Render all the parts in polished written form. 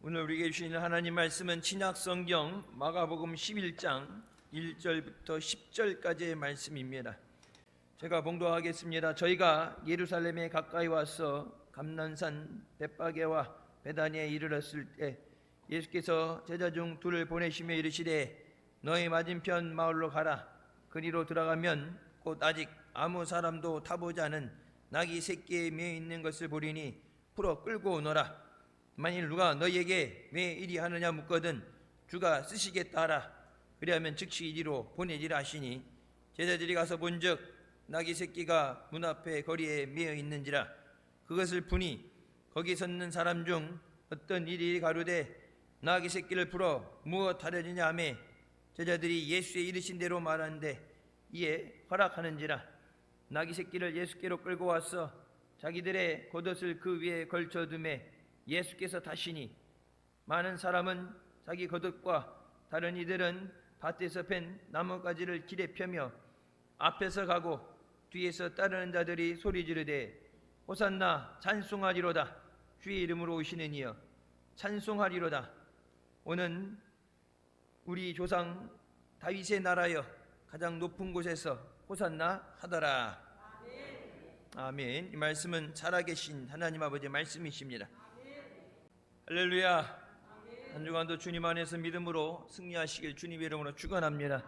오늘 우리에게 주시는 하나님 말씀은 신약성경 마가복음 11장 1절부터 10절까지의 말씀입니다. 제가 봉독하겠습니다. 저희가 예루살렘에 가까이 와서 감난산 벳바게와 베다니에 이르렀을 때 예수께서 제자 중 둘을 보내시며 이르시되 너희 맞은편 마을로 가라. 그리로 들어가면 곧 아직 아무 사람도 타보지 않은 나귀 새끼에 매어 있는 것을 보리니 풀어 끌고 오너라. 만일 누가 너희에게 왜 이리 하느냐 묻거든 주가 쓰시겠다 하라. 그리하면 즉시 이리로 보내지라 하시니 제자들이 가서 본즉 나귀 새끼가 문 앞에 거리에 매어 있는지라. 그것을 보니 거기 섰는 사람 중 어떤 이리 가로되 나귀 새끼를 풀어 무엇 하려느냐 하매 제자들이 예수의 이르신 대로 말하는데 이에 허락하는지라. 나귀 새끼를 예수께로 끌고 와서 자기들의 겉옷을 그 위에 걸쳐두매 예수께서 타시니 많은 사람은 자기 겉옷과 다른 이들은 밭에서 팬 나뭇가지를 길에 펴며 앞에서 가고 뒤에서 따르는 자들이 소리 지르되 호산나 찬송하리로다. 주의 이름으로 오시는 이여 찬송하리로다. 오는 우리 조상 다윗의 나라여 가장 높은 곳에서 호산나 하더라. 아멘. 이 말씀은 살아계신 하나님 아버지의 말씀이십니다. 할렐루야. 한 주간도 주님 안에서 믿음으로 승리하시길 주님의 이름으로 축원합니다.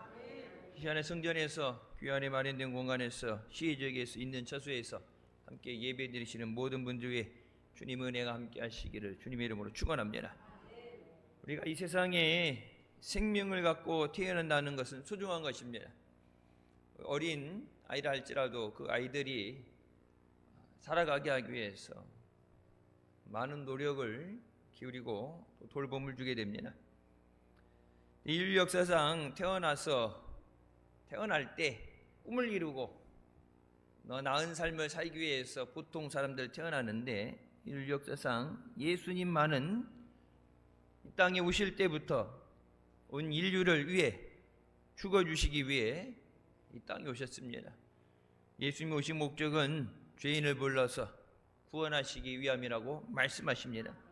이 시간에 성전에서 귀한에 마련된 공간에서 시의적에서 있는 처소에서 함께 예배드리시는 모든 분들 위해 주님 은혜가 함께 하시기를 주님의 이름으로 축원합니다. 우리가 이 세상에 생명을 갖고 태어난다는 것은 소중한 것입니다. 어린 아이라 할지라도 그 아이들이 살아가게 하기 위해서 많은 노력을 기울이고 또 돌봄을 주게 됩니다. 인류 역사상 태어날 때 꿈을 이루고 나은 삶을 살기 위해서 보통 사람들 태어나는데 인류 역사상 예수님만은 이 땅에 오실 때부터 온 인류를 위해 죽어주시기 위해 이 땅에 오셨습니다. 예수님이 오신 목적은 죄인을 불러서 구원하시기 위함이라고 말씀하십니다.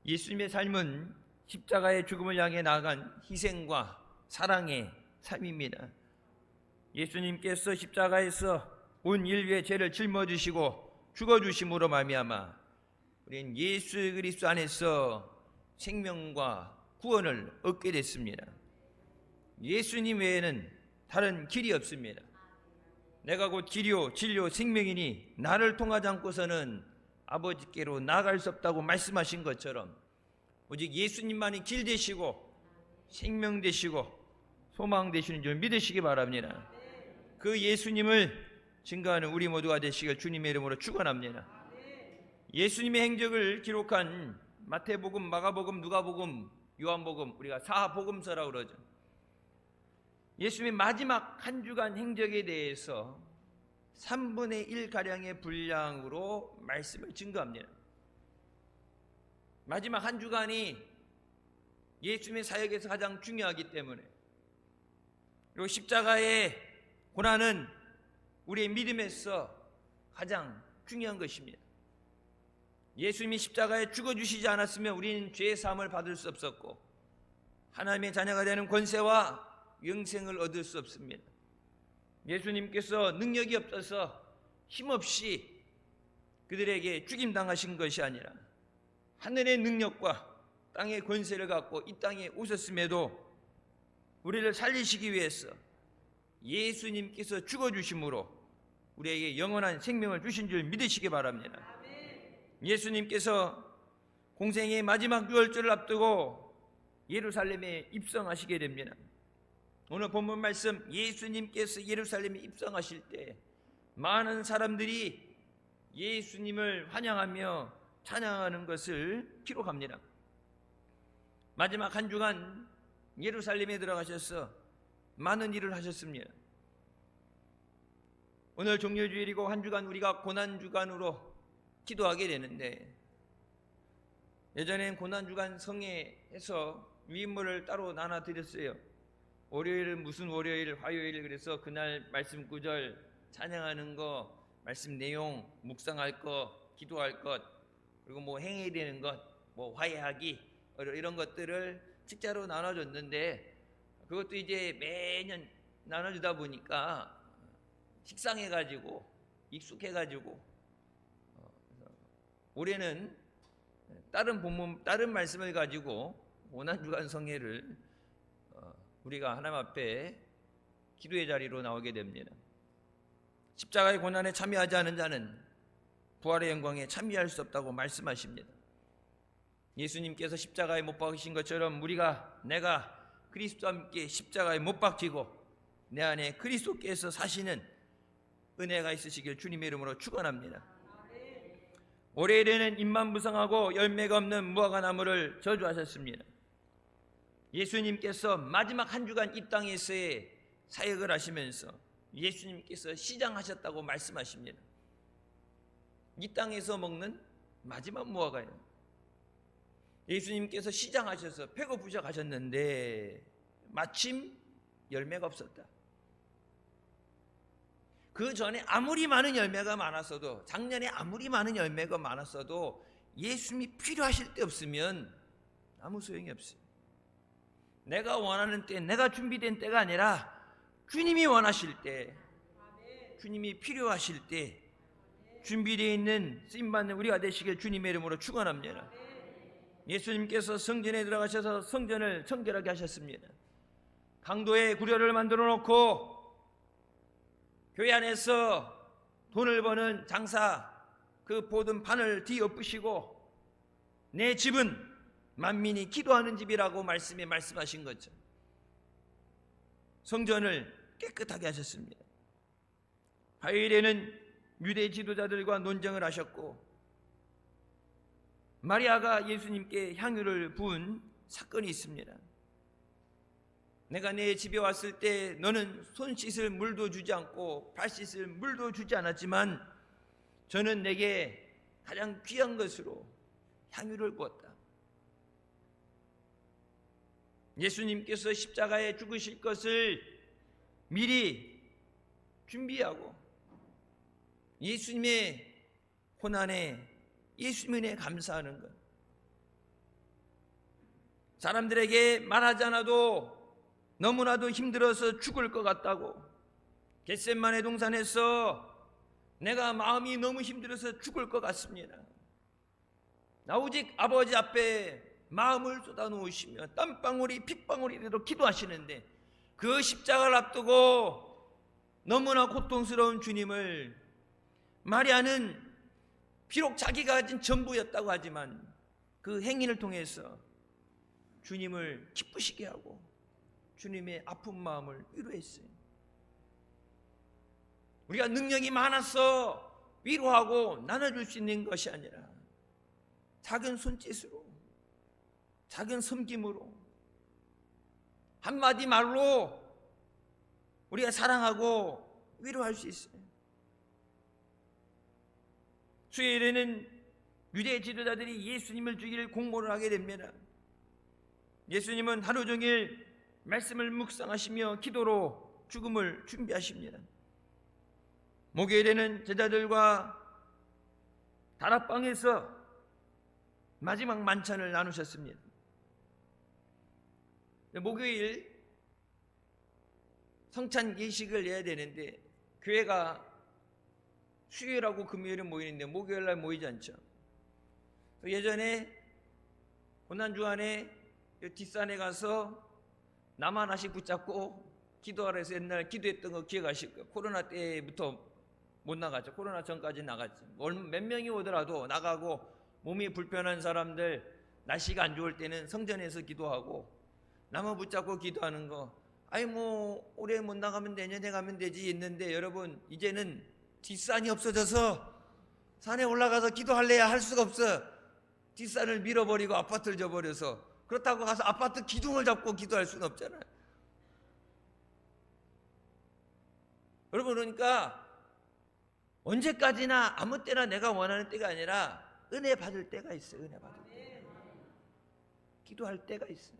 예수님의 삶은 십자가의 죽음을 향해 나아간 희생과 사랑의 삶입니다. 예수님께서 십자가에서 온 인류의 죄를 짊어지시고 죽어주심으로 말미암아 우리는 예수 그리스도 안에서 생명과 구원을 얻게 됐습니다. 예수님 외에는 다른 길이 없습니다. 내가 곧 길이요 진리요 생명이니 나를 통하지 않고서는 아버지께로 나아갈 수 없다고 말씀하신 것처럼 오직 예수님만이 길 되시고 생명 되시고 소망 되시는 줄 믿으시기 바랍니다. 그 예수님을 증거하는 우리 모두가 되시길 주님의 이름으로 축원합니다. 예수님의 행적을 기록한 마태복음, 마가복음, 누가복음, 요한복음, 우리가 사복음서라고 그러죠. 예수님의 마지막 한 주간 행적에 대해서 3분의 1가량의 분량으로 말씀을 증거합니다. 마지막 한 주간이 예수님의 사역에서 가장 중요하기 때문에, 그리고 십자가의 고난은 우리의 믿음에서 가장 중요한 것입니다. 예수님이 십자가에 죽어주시지 않았으면 우리는 죄의 사함을 받을 수 없었고 하나님의 자녀가 되는 권세와 영생을 얻을 수 없습니다. 예수님께서 능력이 없어서 힘없이 그들에게 죽임당하신 것이 아니라 하늘의 능력과 땅의 권세를 갖고 이 땅에 오셨음에도 우리를 살리시기 위해서 예수님께서 죽어주심으로 우리에게 영원한 생명을 주신 줄 믿으시기 바랍니다. 예수님께서 공생의 마지막 유월절을 앞두고 예루살렘에 입성하시게 됩니다. 오늘 본문 말씀, 예수님께서 예루살렘에 입성하실 때 많은 사람들이 예수님을 환영하며 찬양하는 것을 기록합니다. 마지막 한 주간 예루살렘에 들어가셔서 많은 일을 하셨습니다. 오늘 종료주일이고 한 주간 우리가 고난주간으로 기도하게 되는데, 예전엔 고난주간 성회에서 위임물을 따로 나눠 드렸어요. 월요일은 무슨 월요일, 화요일, 그래서 그날 말씀 구절 찬양하는 거, 말씀 내용 묵상할 것, 기도할 것, 그리고 뭐 행해야 되는 것, 뭐 화해하기 이런 것들을 책자로 나눠줬는데 그것도 이제 매년 나눠주다 보니까 식상해가지고 익숙해가지고 올해는 다른 말씀을 가지고 고난주간 성회를 우리가 하나님 앞에 기도의 자리로 나오게 됩니다. 십자가의 고난에 참여하지 않은 자는 부활의 영광에 참여할 수 없다고 말씀하십니다. 예수님께서 십자가에 못 박히신 것처럼 내가 그리스도와 함께 십자가에 못 박히고 내 안에 그리스도께서 사시는 은혜가 있으시길 주님의 이름으로 축원합니다. 올해에는 잎만무성하고 열매가 없는 무화과 나무를 저주하셨습니다. 예수님께서 마지막 한 주간 이 땅에서의 사역을 하시면서 예수님께서 시장하셨다고 말씀하십니다. 이 땅에서 먹는 마지막 무화과예요. 예수님께서 시장하셔서 배고프셔 가셨는데 마침 열매가 없었다. 그 전에 아무리 많은 열매가 많았어도, 작년에 아무리 많은 열매가 많았어도 예수님이 필요하실 때 없으면 아무 소용이 없어요. 내가 원하는 때, 내가 준비된 때가 아니라 주님이 원하실 때, 주님이 필요하실 때 준비되어 있는 쓰임받는 우리가 되시길 주님의 이름으로 축원합니다. 예수님께서 성전에 들어가셔서 성전을 청결하게 하셨습니다. 강도의 구려를 만들어 놓고 교회 안에서 돈을 버는 장사 그 모든 판을 뒤엎으시고 내 집은 만민이 기도하는 집이라고 말씀하신 거죠. 성전을 깨끗하게 하셨습니다. 화요일에는 유대 지도자들과 논쟁을 하셨고 마리아가 예수님께 향유를 부은 사건이 있습니다. 내가 내 집에 왔을 때 너는 손 씻을 물도 주지 않고 발 씻을 물도 주지 않았지만 저는 내게 가장 귀한 것으로 향유를 부었다. 예수님께서 십자가에 죽으실 것을 미리 준비하고 예수님의 고난에 예수님에 감사하는 것. 사람들에게 말하지 않아도 너무나도 힘들어서 죽을 것 같다고 겟세마네 동산에서 내가 마음이 너무 힘들어서 죽을 것 같습니다. 나 오직 아버지 앞에 마음을 쏟아놓으시며 땀방울이 핏방울이라도 기도하시는데 그 십자가를 앞두고 너무나 고통스러운 주님을 마리아는 비록 자기가 가진 전부였다고 하지만 그 행인을 통해서 주님을 기쁘시게 하고 주님의 아픈 마음을 위로했어요. 우리가 능력이 많아서 위로하고 나눠줄 수 있는 것이 아니라 작은 손짓으로, 작은 섬김으로, 한마디 말로 우리가 사랑하고 위로할 수 있어요. 수요일에는 유대 지도자들이 예수님을 죽일 공모를 하게 됩니다. 예수님은 하루 종일 말씀을 묵상하시며 기도로 죽음을 준비하십니다. 목요일에는 제자들과 다락방에서 마지막 만찬을 나누셨습니다. 목요일 성찬 예식을 해야 되는데 교회가 수요일하고 금요일은 모이는데 목요일날 모이지 않죠. 예전에 고난주간에 뒷산에 가서 나만 하나씩 붙잡고 기도하라 해서 옛날 기도했던 거 기억하실 거예요. 코로나 때부터 못 나갔죠. 코로나 전까지 나갔죠. 몇 명이 오더라도 나가고 몸이 불편한 사람들 날씨가 안 좋을 때는 성전에서 기도하고 나만 붙잡고 기도하는 거 아니 뭐 올해 못 나가면 내년에 가면 되지 했는데 여러분 이제는 뒷산이 없어져서 산에 올라가서 기도할래야 할 수가 없어. 뒷산을 밀어버리고 아파트를 져버려서 그렇다고 가서 아파트 기둥을 잡고 기도할 수는 없잖아요. 여러분 그러니까 언제까지나 아무 때나 내가 원하는 때가 아니라 은혜 받을 때가 있어요. 은혜 받을 때. 기도할 때가 있어요.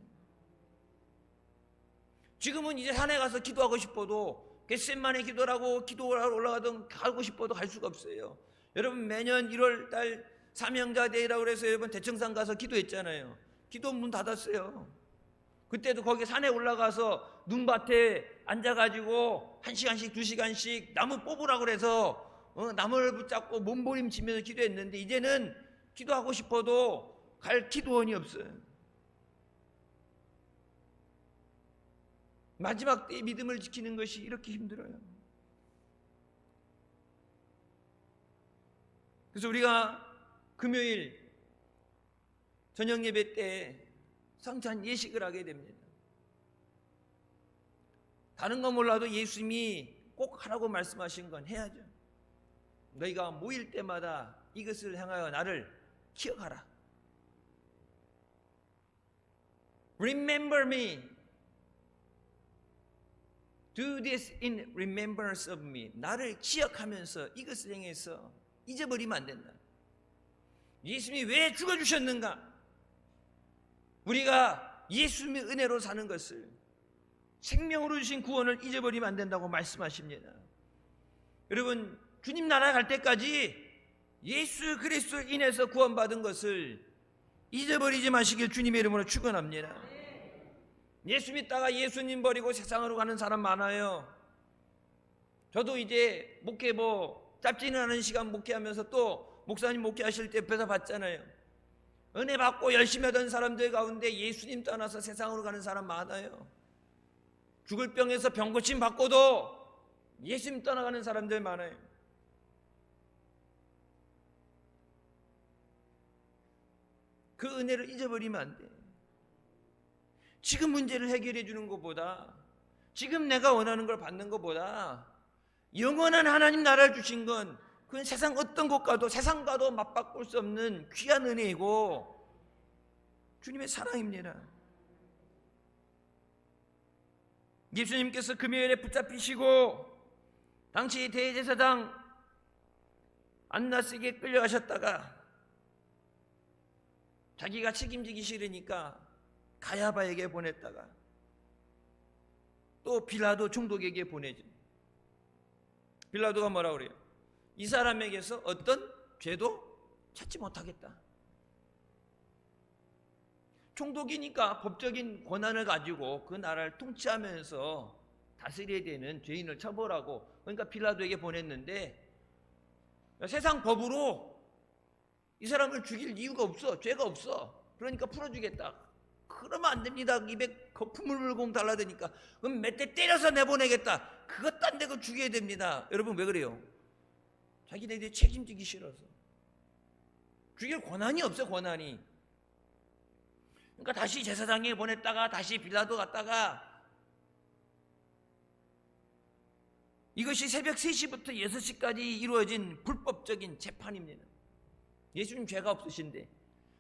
지금은 이제 산에 가서 기도하고 싶어도 겟세마네 기도라고 기도하러 올라가던 가고 싶어도 갈 수가 없어요. 여러분 매년 1월 달 사명자 대회라고 그래서 여러분 대청산 가서 기도했잖아요. 기도 문 닫았어요. 그때도 거기 산에 올라가서 눈밭에 앉아가지고 1시간씩 2시간씩 나무 뽑으라고 그래서 나무를 붙잡고 몸부림치면서 기도했는데 이제는 기도하고 싶어도 갈 기도원이 없어요. 마지막 때의 믿음을 지키는 것이 이렇게 힘들어요. 그래서 우리가 금요일 저녁 예배 때 성찬 예식을 하게 됩니다. 다른 건 몰라도 예수님이 꼭 하라고 말씀하신 건 해야죠. 너희가 모일 때마다 이것을 향하여 나를 기억하라. Remember me. Do this in remembrance of me. 나를 기억하면서 이것을 향해서 잊어버리면 안 된다. 예수님이 왜 죽어주셨는가? 우리가 예수님의 은혜로 사는 것을, 생명으로 주신 구원을 잊어버리면 안 된다고 말씀하십니다. 여러분, 주님 나라 갈 때까지 예수 그리스도로 인해서 구원받은 것을 잊어버리지 마시길 주님의 이름으로 축원합니다. 예수 믿다가 예수님 버리고 세상으로 가는 사람 많아요. 저도 이제 목회 짧지는 않은 시간 목회하면서 또 목사님 목회하실 때 옆에서 봤잖아요. 은혜 받고 열심히 하던 사람들 가운데 예수님 떠나서 세상으로 가는 사람 많아요. 죽을 병에서 병고침 받고도 예수님 떠나가는 사람들 많아요. 그 은혜를 잊어버리면 안 돼. 지금 문제를 해결해 주는 것보다, 지금 내가 원하는 걸 받는 것보다 영원한 하나님 나라를 주신 건 그건 세상 어떤 것과도, 세상과도 맞바꿀 수 없는 귀한 은혜이고 주님의 사랑입니다. 예수님께서 금요일에 붙잡히시고 당시 대제사장 안나스에게 끌려가셨다가 자기가 책임지기 싫으니까 가야바에게 보냈다가 또 빌라도 총독에게 보내죠. 빌라도가 뭐라고 그래요? 이 사람에게서 어떤 죄도 찾지 못하겠다. 총독이니까 법적인 권한을 가지고 그 나라를 통치하면서 다스려야 되는 죄인을 처벌하고, 그러니까 빌라도에게 보냈는데 세상 법으로 이 사람을 죽일 이유가 없어. 죄가 없어. 그러니까 풀어주겠다. 그러면 안 됩니다. 입에 거품을 물고 달라드니까 그럼 몇 대 때려서 내보내겠다. 그것 딴 데고 죽여야 됩니다. 여러분 왜 그래요? 자기네들이 책임지기 싫어서. 죽일 권한이 없어. 권한이. 그러니까 다시 제사장에게 보냈다가 다시 빌라도 갔다가, 이것이 새벽 3시부터 6시까지 이루어진 불법적인 재판입니다. 예수님 죄가 없으신데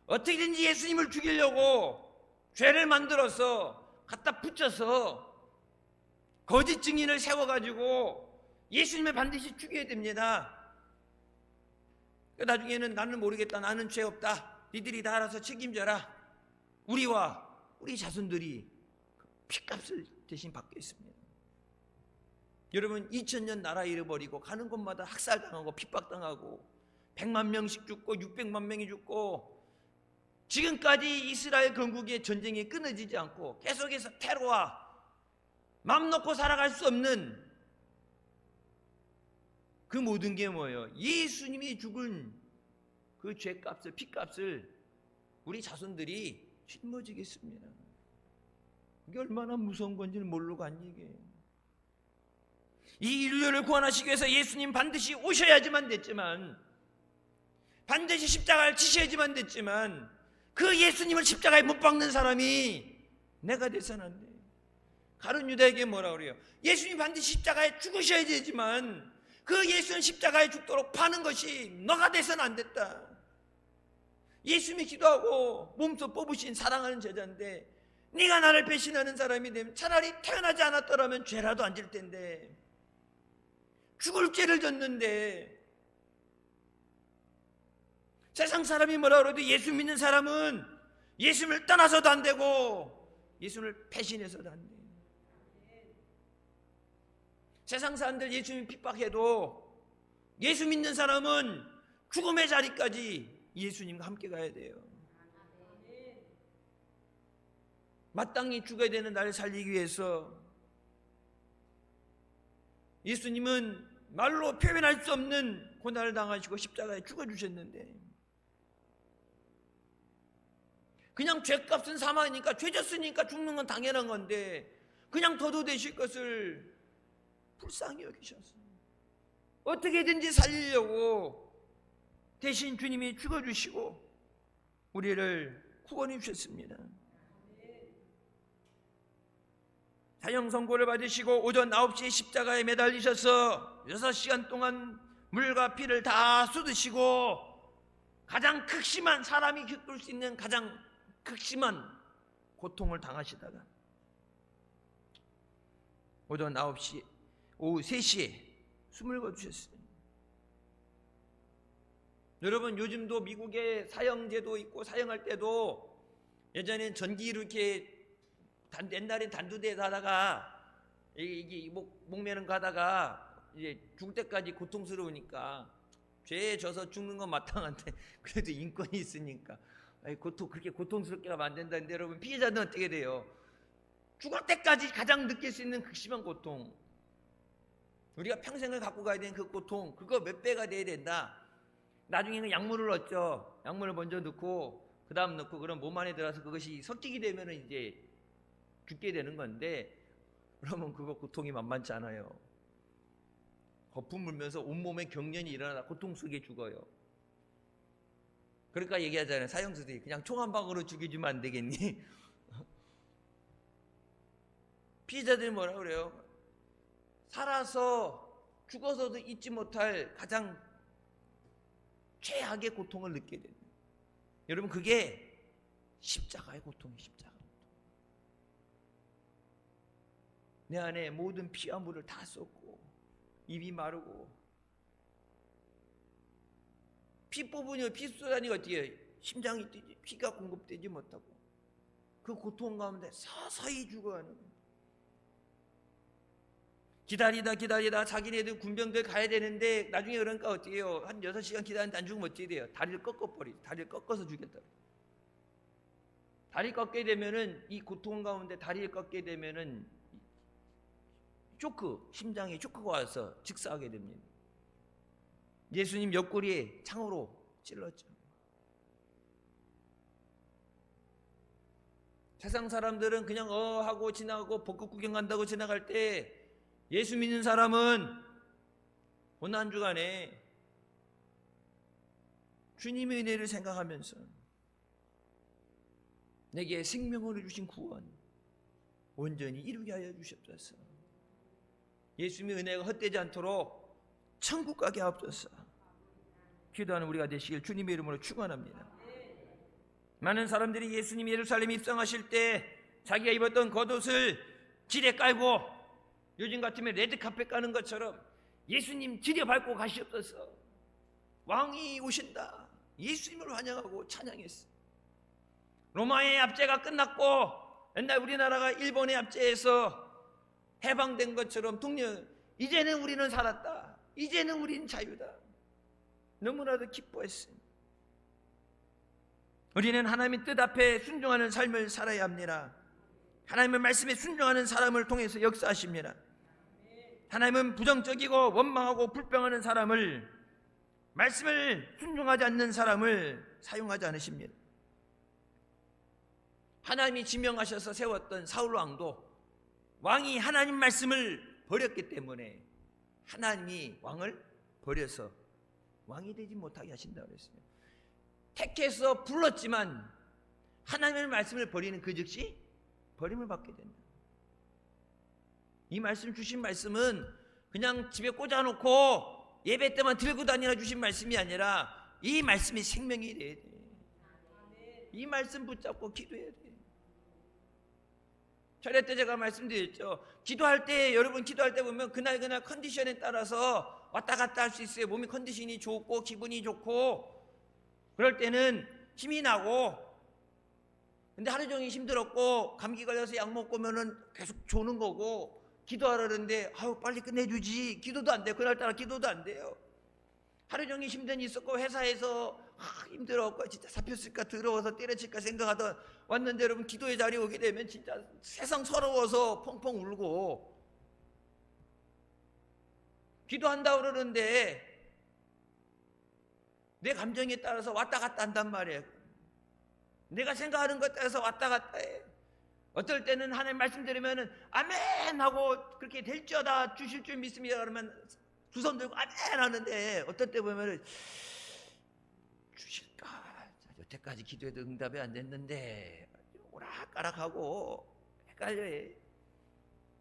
어떻게든지 예수님을 죽이려고 죄를 만들어서 갖다 붙여서 거짓 증인을 세워가지고 예수님을 반드시 죽여야 됩니다. 나중에는 나는 모르겠다, 나는 죄 없다, 니들이 다 알아서 책임져라, 우리와 우리 자손들이 핏값을 대신 받겠습니다. 여러분, 2000년 나라 잃어버리고 가는 곳마다 학살당하고 핍박당하고 100만 명씩 죽고 600만 명이 죽고, 지금까지 이스라엘 건국의 전쟁이 끊어지지 않고 계속해서 테러와 맘 놓고 살아갈 수 없는 그 모든 게 뭐예요? 예수님이 죽은 그 죄값을, 피값을 우리 자손들이 짊어지겠습니다. 이게 얼마나 무서운 건지를 모르고 한 얘기예요. 이 인류를 구원하시기 위해서 예수님 반드시 오셔야지만 됐지만, 반드시 십자가를 지셔야지만 됐지만, 그 예수님을 십자가에 못 박는 사람이 내가 돼서는 안 돼. 가룟 유다에게 뭐라 그래요? 예수님 반드시 십자가에 죽으셔야 되지만 그 예수는 십자가에 죽도록 파는 것이 너가 돼서는 안 됐다. 예수님이 기도하고 몸소 뽑으신 사랑하는 제자인데 네가 나를 배신하는 사람이 되면 차라리 태어나지 않았더라면 죄라도 안 질 텐데, 죽을 죄를 졌는데, 세상 사람이 뭐라 그래도 예수 믿는 사람은 예수님을 떠나서도 안 되고 예수님을 배신해서도 안 돼. 세상 사람들 예수님 핍박해도 예수 믿는 사람은 죽음의 자리까지 예수님과 함께 가야 돼요. 마땅히 죽어야 되는 나를 살리기 위해서 예수님은 말로 표현할 수 없는 고난을 당하시고 십자가에 죽어주셨는데, 그냥 죄값은 사망이니까 죄 졌으니까 죽는 건 당연한 건데 그냥 더도되실 것을 불쌍히 여기셔서 어떻게든지 살리려고 대신 주님이 죽어주시고 우리를 구원해 주셨습니다. 사형 선고를 받으시고 오전 9시에 십자가에 매달리셔서 6시간 동안 물과 피를 다 쏟으시고 가장 극심한, 사람이 겪을 수 있는 가장 극심한 고통을 당하시다가 오전 9시, 오후 3시에 숨을 거두셨어요. 여러분, 요즘도 미국에 사형제도 있고, 사형할 때도 예전엔 전기로 이렇게 옛날엔 단두대에 가다가 이게 목매는 가다가 이제 죽을 때까지 고통스러우니까 죄에 져서 죽는 건 마땅한데 그래도 인권이 있으니까 그렇게 고통스럽게 하면 안 된다는데, 여러분, 피해자는 어떻게 돼요? 죽을 때까지 가장 느낄 수 있는 극심한 고통, 우리가 평생을 갖고 가야 되는 그 고통, 그거 몇 배가 돼야 된다. 나중에는 약물을 넣죠. 약물을 먼저 넣고 그 다음 넣고, 그럼 몸 안에 들어가서 그것이 섞이게 되면 이제 죽게 되는 건데, 그러면 그거 고통이 만만치 않아요. 거품 물면서 온몸에 경련이 일어나 고통 속에 죽어요. 그러니까 얘기하잖아요. 사형수들이 그냥 총 한 방으로 죽여주면 안 되겠니? 피해자들이 뭐라 그래요? 살아서 죽어서도 잊지 못할 가장 최악의 고통을 느끼게 됩니다. 여러분, 그게 십자가의 고통이에요. 십자가. 내 안에 모든 피와 물을 다 쏟고 입이 마르고 피 뽑으니 피 쏟아니까 어떻게 해요? 심장이 뛰지, 피가 공급되지 못하고 그 고통 가운데 서서히 죽어가는 거예요. 기다리다 자기네들 군병들 가야 되는데 나중에 그러니까 어떻게 해요? 한 6시간 기다리는데 안 죽으면 어떻게 돼요? 다리를 꺾어버리죠. 다리를 꺾어서 죽였다. 다리 꺾게 되면은, 이 고통 가운데 다리를 꺾게 되면은 쇼크, 심장에 쇼크가 와서 즉사하게 됩니다. 예수님 옆구리에 창으로 찔렀죠. 세상 사람들은 그냥 하고 지나가고 벚꽃 구경 간다고 지나갈 때, 예수 믿는 사람은 고난 주간에 주님의 은혜를 생각하면서 내게 생명을 주신 구원 온전히 이루게 하여 주시옵소서. 예수님의 은혜가 헛되지 않도록 천국 가게 하옵소서. 기도하는 우리가 되시길 주님의 이름으로 축원합니다. 많은 사람들이 예수님이 예루살렘에 입성하실 때 자기가 입었던 겉옷을 지레 깔고 요즘 같으면 레드카펫 가는 것처럼 예수님 지레 밟고 가시옵소서. 왕이 오신다, 예수님을 환영하고 찬양했어요. 로마의 압제가 끝났고 옛날 우리나라가 일본의 압제에서 해방된 것처럼 이제는 우리는 살았다, 이제는 우리는 자유다, 너무나도 기뻐했어요. 우리는 하나님의 뜻 앞에 순종하는 삶을 살아야 합니다. 하나님의 말씀에 순종하는 사람을 통해서 역사하십니다. 하나님은 부정적이고 원망하고 불평하는 사람을, 말씀을 순종하지 않는 사람을 사용하지 않으십니다. 하나님이 지명하셔서 세웠던 사울 왕도 왕이 하나님 말씀을 버렸기 때문에 하나님이 왕을 버려서 왕이 되지 못하게 하신다고 그랬어요. 택해서 불렀지만 하나님의 말씀을 버리는 그 즉시 버림을 받게 된다. 이 말씀, 주신 말씀은 그냥 집에 꽂아놓고 예배 때만 들고 다니라 주신 말씀이 아니라 이 말씀이 생명이 돼야 돼. 이 말씀 붙잡고 기도해야 돼. 차례 때 제가 말씀드렸죠. 기도할 때, 여러분 기도할 때 보면 그날 컨디션에 따라서 왔다 갔다 할 수 있어요. 몸이 컨디션이 좋고 기분이 좋고 그럴 때는 힘이 나고, 근데 하루 종일 힘들었고 감기 걸려서 약 먹고 오면은 계속 조는 거고, 기도하려는데 빨리 끝내주지, 기도도 안 돼요. 그날따라 기도도 안 돼요. 하루 종일 힘든 일이 있었고 회사에서 힘들어갖고 진짜 잡혔을까 더러워서 때려칠까 생각하다 왔는데 여러분 기도의 자리에 오게 되면 진짜 세상 서러워서 펑펑 울고 기도한다 그러는데 내 감정에 따라서 왔다 갔다 한단 말이에요. 내가 생각하는 것에 따라서 왔다 갔다 해. 어떨 때는 하나님 말씀 들으면은 아멘 하고 그렇게 될지어다 주실 줄 믿습니다 그러면 두 손 들고 아멘 하는데 어떨 때 보면은 주실까? 여태까지 기도해도 응답이 안 됐는데 오락가락하고 헷갈려요.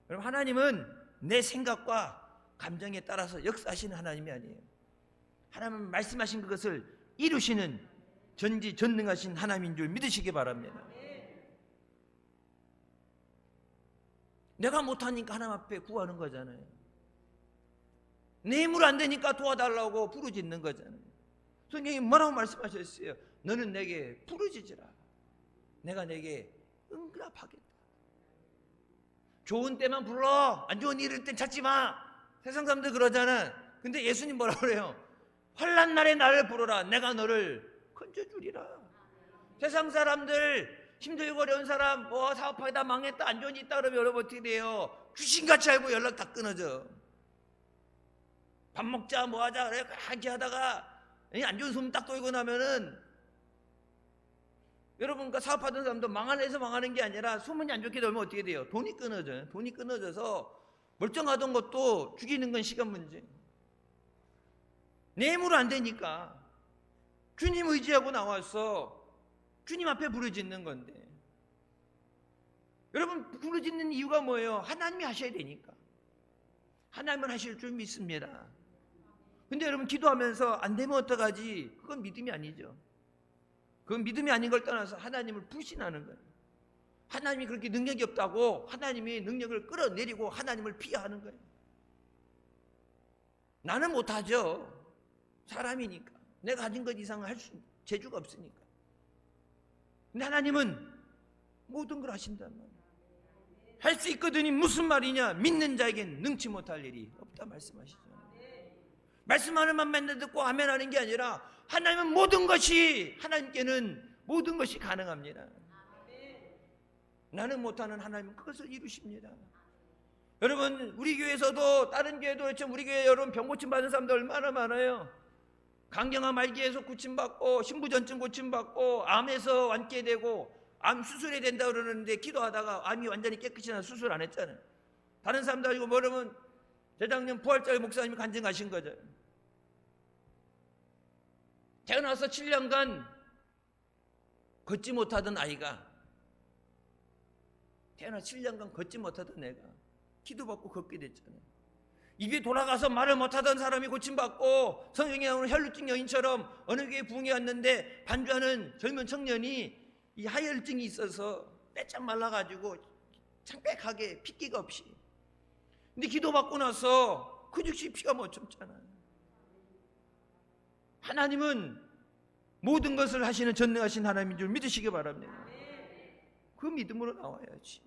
그럼 하나님은 내 생각과 감정에 따라서 역사하시는 하나님이 아니에요. 하나님은 말씀하신 그것을 이루시는 전지전능하신 하나님인 줄 믿으시기 바랍니다. 내가 못하니까 하나님 앞에 구하는 거잖아요. 내 힘으로 안 되니까 도와달라고 부르짖는 거잖아요. 성경이 뭐라고 말씀하셨어요? 너는 내게 부르짖으라. 내가 내게 응답하겠다. 좋은 때만 불러. 안 좋은 일일 땐 찾지 마. 세상 사람들 그러잖아. 근데 예수님 뭐라 그래요? 환난 날에 나를 부르라. 내가 너를 건져주리라. 세상 사람들 힘들고 어려운 사람 뭐 사업하다 망했다 안 좋은 일 있다 그러면 여러분 어떻게 돼요? 귀신같이 알고 연락 다 끊어져. 밥 먹자 뭐 하자 그래 하게 하다가 안 좋은 소문 딱 돌고 나면은 여러분 그 사업하던 사람도 망하는 망하는 게 아니라 소문이 안 좋게 되면 어떻게 돼요? 돈이 끊어져요. 돈이 끊어져서 멀쩡하던 것도 죽이는 건 시간 문제. 내 힘으로 안 되니까 주님 의지하고 나와서 주님 앞에 부르짖는 건데 여러분 부르짖는 이유가 뭐예요? 하나님이 하셔야 되니까. 하나님은 하실 줄 믿습니다. 근데 여러분 기도하면서 안 되면 어떡하지? 그건 믿음이 아니죠. 그건 믿음이 아닌 걸 떠나서 하나님을 불신하는 거예요. 하나님이 그렇게 능력이 없다고 하나님이 능력을 끌어내리고 하나님을 피하는 거예요. 나는 못하죠. 사람이니까. 내가 가진 것 이상은 할 수 재주가 없으니까. 근데 하나님은 모든 걸 하신단 말이에요. 할 수 있거든이 무슨 말이냐? 믿는 자에겐 능치 못할 일이 없다 말씀하시죠. 말씀하는 만 듣고 아멘 하는 게 아니라 하나님은 모든 것이 하나님께는 모든 것이 가능합니다. 나는 못하는 하나님은 그것을 이루십니다. 여러분 우리 교회에서도 다른 교회도 그렇죠. 우리 교회 여러분 병 고침 받은 사람들 얼마나 많아요. 강경화 말기에서 고침받고 신부전증 고침받고 암에서 완쾌되고 암 수술해야 된다 그러는데 기도하다가 암이 완전히 깨끗이 나 수술 안 했잖아요. 다른 사람들 가지고 뭐라면 재작년 부활절 목사님이 간증하신 거죠. 태어나서 7년간 걷지 못하던 아이가 태어나서 7년간 걷지 못하던 애가 기도받고 걷게 됐잖아요. 입이 돌아가서 말을 못하던 사람이 고침받고 성경에 나오는 혈루증 여인처럼 어느 교회에 부흥해 왔는데 반주하는 젊은 청년이 이 하혈증이 있어서 빼짝 말라가지고 창백하게 핏기가 없이 근데 기도받고 나서 그 즉시 피가 멈췄잖아요. 하나님은 모든 것을 하시는 전능하신 하나님인 줄 믿으시기 바랍니다. 그 믿음으로 나와야지.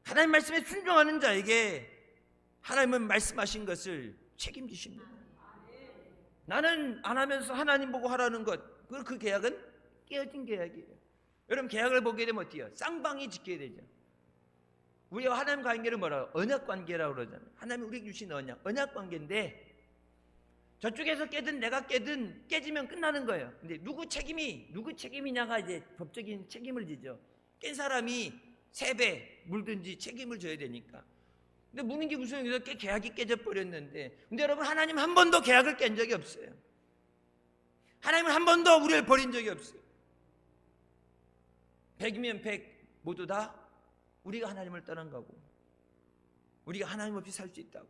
하나님 말씀에 순종하는 자에게 하나님은 말씀하신 것을 책임지십니다. 나는 안 하면서 하나님 보고 하라는 것, 그 계약은 깨어진 계약이에요. 여러분 계약을 보게 되면 어때요? 쌍방이 지켜야 되죠. 우리와 하나님 관계를 뭐라고? 언약관계라고 그러잖아요. 하나님이 우리에게 주신 언약관계인데 저쪽에서 깨든 내가 깨든 깨지면 끝나는 거예요. 근데 누구 책임이냐가 이제 법적인 책임을 지죠. 깬 사람이 3배 물든지 책임을 져야 되니까. 근데 무는 게 무슨 의미에서 계약이 깨져버렸는데 근데 여러분 하나님 한 번도 계약을 깬 적이 없어요. 하나님은 한 번도 우리를 버린 적이 없어요. 100이면 100 모두 다 우리가 하나님을 떠난 거고 우리가 하나님 없이 살 수 있다고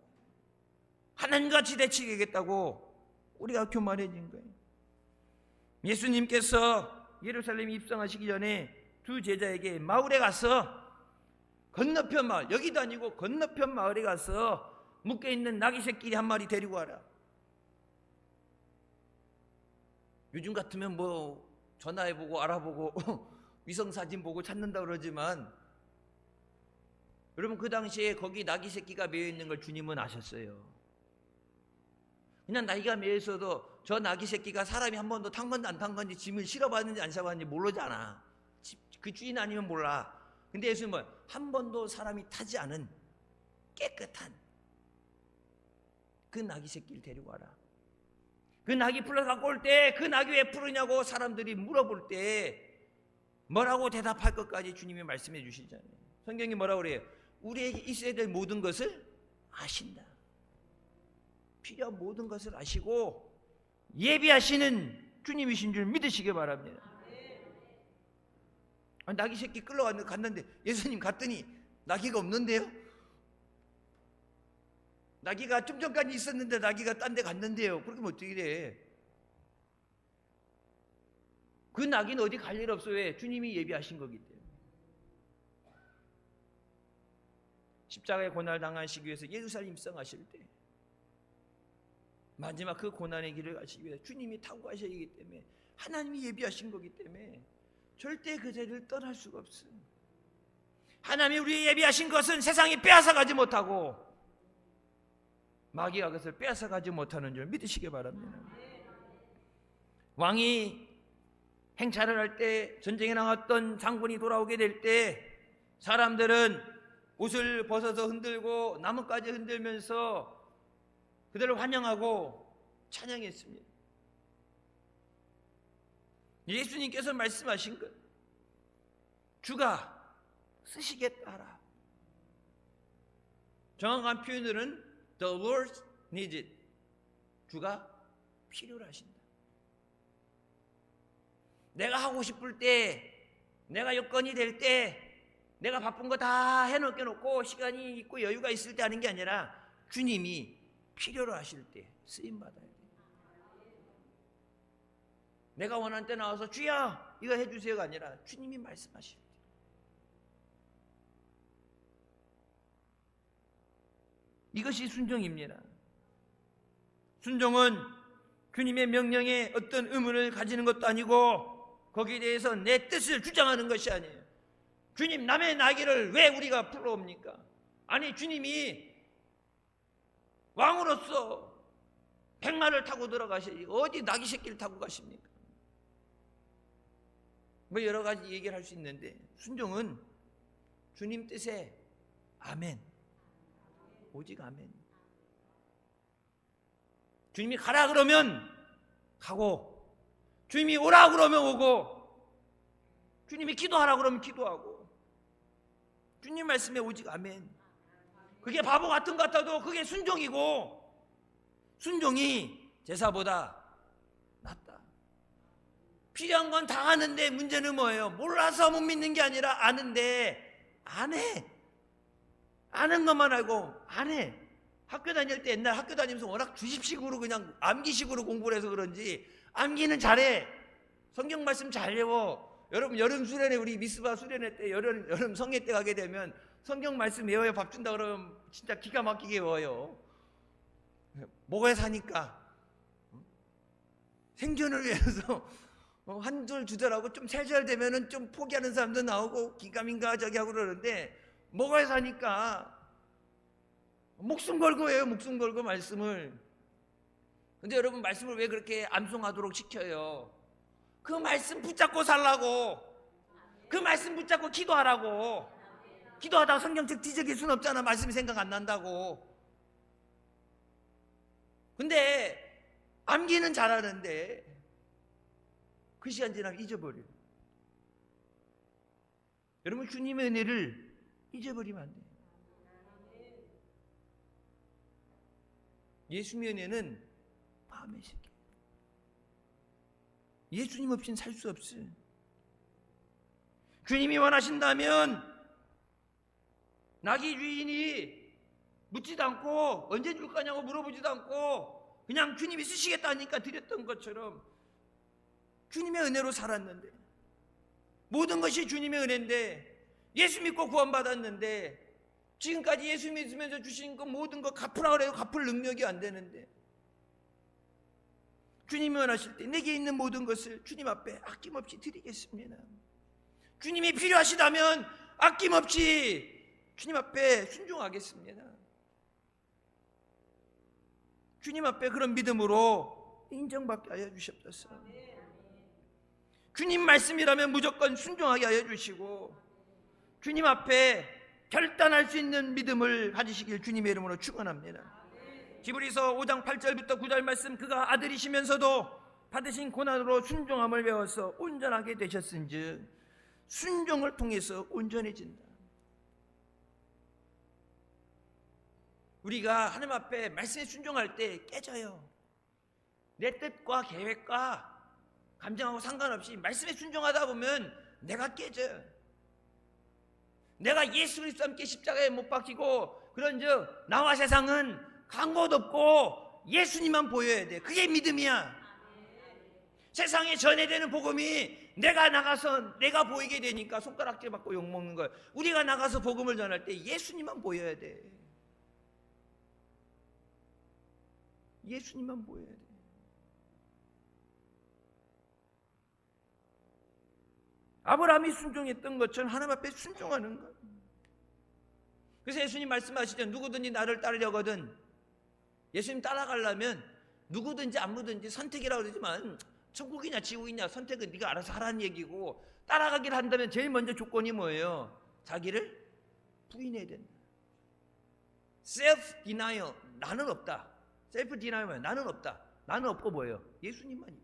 하나님같이 대치겠다고 우리가 교만해진 거예요. 예수님께서 예루살렘 입성하시기 전에 두 제자에게 마을에 가서 건너편 마을, 여기도 아니고 건너편 마을에 가서 묶여있는 나귀 새끼리 한 마리 데리고 와라. 요즘 같으면 뭐 전화해보고 알아보고 위성사진 보고 찾는다 그러지만 여러분 그 당시에 거기 나귀 새끼가 매여있는 걸 주님은 아셨어요. 그냥 나이가 매서도 저 나귀 새끼가 사람이 한 번도 탄 건지 안 탄 건지 짐을 실어봤는지 안 실어봤는지 모르잖아. 그 주인 아니면 몰라. 근데 예수님은 한 번도 사람이 타지 않은 깨끗한 그 나귀 새끼를 데리고 와라. 그 나귀 풀러 갖고 올 때 그 나귀 왜 풀으냐고 사람들이 물어볼 때 뭐라고 대답할 것까지 주님이 말씀해 주시잖아요. 성경이 뭐라고 그래요? 우리에게 있어야 될 모든 것을 아신다. 필요한 모든 것을 아시고 예비하시는 주님이신 줄 믿으시기 바랍니다. 나귀 새끼 끌러갔는데 예수님 갔더니 나귀가 없는데요? 나귀가 좀 전까지 있었는데 나귀가 딴 데 갔는데요. 그러면 어떻게 돼? 그 나귀는 어디 갈 일 없어요. 왜? 주님이 예비하신 거기 때문에. 십자가의 고난을 당하시기 위해서 예루살렘 입성하실 때 마지막 그 고난의 길을 가시기 위해서 주님이 타고 가셔야 하기 때문에 하나님이 예비하신 거기 때문에 절대 그 자리를 떠날 수가 없어요. 하나님이 우리 예비하신 것은 세상이 빼앗아가지 못하고 마귀가 그것을 빼앗아가지 못하는 줄 믿으시기 바랍니다. 왕이 행차를 할 때 전쟁에 나갔던 장군이 돌아오게 될 때 사람들은 옷을 벗어서 흔들고 나뭇가지 흔들면서 그들을 환영하고 찬양했습니다. 예수님께서 말씀하신 것, 주가 쓰시겠다 하라. 정확한 표현으로는 The Lord needs it. 주가 필요로 하신다. 내가 하고 싶을 때, 내가 여건이 될 때, 내가 바쁜 거 다 해놓고 시간이 있고 여유가 있을 때 하는 게 아니라 주님이 필요로 하실 때 쓰임받아야 돼. 내가 원하는 때 나와서 주여 이거 해주세요가 아니라 주님이 말씀하실 때. 이것이 순종입니다. 순종은 주님의 명령에 어떤 의무를 가지는 것도 아니고 거기에 대해서 내 뜻을 주장하는 것이 아니에요. 주님 남의 나귀를 왜 우리가 풀어옵니까? 아니 주님이 왕으로서 백마를 타고 들어가셔야지 어디 나귀 새끼를 타고 가십니까? 뭐 여러 가지 얘기를 할 수 있는데 순종은 주님 뜻에 아멘, 오직 아멘. 주님이 가라 그러면 가고 주님이 오라 그러면 오고 주님이 기도하라 그러면 기도하고 주님 말씀에 오직 아멘. 그게 바보 같은 것 같아도 그게 순종이고 순종이 제사보다 낫다. 필요한 건 다 아는데 문제는 뭐예요? 몰라서 못 믿는 게 아니라 아는데 안 해. 아는 것만 알고 안 해. 학교 다닐 때 옛날 학교 다니면서 워낙 주십식으로 그냥 암기식으로 공부를 해서 그런지 암기는 잘해. 성경 말씀 잘 외워. 여러분 여름 수련회 우리 미스바 수련회 때 여름 성회 때 가게 되면 성경 말씀 외워요. 밥 준다 그러면 진짜 기가 막히게 외워요. 먹어야 사니까. 생존을 위해서 한 줄 두 절하고 좀 세 절 되면은 좀 포기하는 사람도 나오고 기가민가 저기 하고 그러는데 먹어야 사니까 목숨 걸고 해요. 목숨 걸고 말씀을. 근데 여러분 말씀을 왜 그렇게 암송하도록 시켜요? 그 말씀 붙잡고 살라고. 그 말씀 붙잡고 기도하라고. 기도하다가 성경책 뒤적일 수는 없잖아. 말씀이 생각 안 난다고. 근데 암기는 잘하는데 그 시간 지나면 잊어버려요. 여러분 주님의 은혜를 잊어버리면 안 돼요. 예수님의 은혜는 마음의 세계. 예수님 없이는 살 수 없어요. 주님이 원하신다면 나귀 주인이 묻지도 않고 언제 줄 거냐고 물어보지도 않고 그냥 주님이 쓰시겠다 하니까 드렸던 것처럼 주님의 은혜로 살았는데 모든 것이 주님의 은혜인데 예수 믿고 구원받았는데 지금까지 예수 믿으면서 주신 거 모든 거 갚으라 그래도 갚을 능력이 안 되는데 주님이 원하실 때 내게 있는 모든 것을 주님 앞에 아낌없이 드리겠습니다. 주님이 필요하시다면 아낌없이 주님 앞에 순종하겠습니다. 주님 앞에 그런 믿음으로 인정받게 하여 주시옵소서. 주님 말씀이라면 무조건 순종하게 하여 주시고 주님 앞에 결단할 수 있는 믿음을 가지시길 주님의 이름으로 축원합니다. 히브리서 5장 8절부터 9절 말씀, 그가 아들이시면서도 받으신 고난으로 순종함을 배워서 온전하게 되셨은즉 순종을 통해서 온전해진다. 우리가 하나님 앞에 말씀에 순종할 때 깨져요. 내 뜻과 계획과 감정하고 상관없이 말씀에 순종하다 보면 내가 깨져요. 내가 예수 그리스도 함께 십자가에 못 박히고 그런즉 나와 세상은 간 곳 없고 예수님만 보여야 돼. 그게 믿음이야. 세상에 전해되는 복음이 내가 나가서 내가 보이게 되니까 손가락질 받고 욕먹는 거예요. 우리가 나가서 복음을 전할 때 예수님만 보여야 돼. 예수님만 보여야 돼. 아브라함이 순종했던 것처럼 하나님 앞에 순종하는 것. 그래서 예수님 말씀하시죠. 누구든지 나를 따르려거든, 예수님 따라가려면 누구든지 아무든지 선택이라고 그러지만 천국이냐 지옥이냐 선택은 네가 알아서 하라는 얘기고, 따라가기를 한다면 제일 먼저 조건이 뭐예요? 자기를 부인해야 된다. 셀프 디나이어, 나는 없다. 셀프 디나이어, 나는 없다. 나는 없고 뭐예요? 예수님만 있다.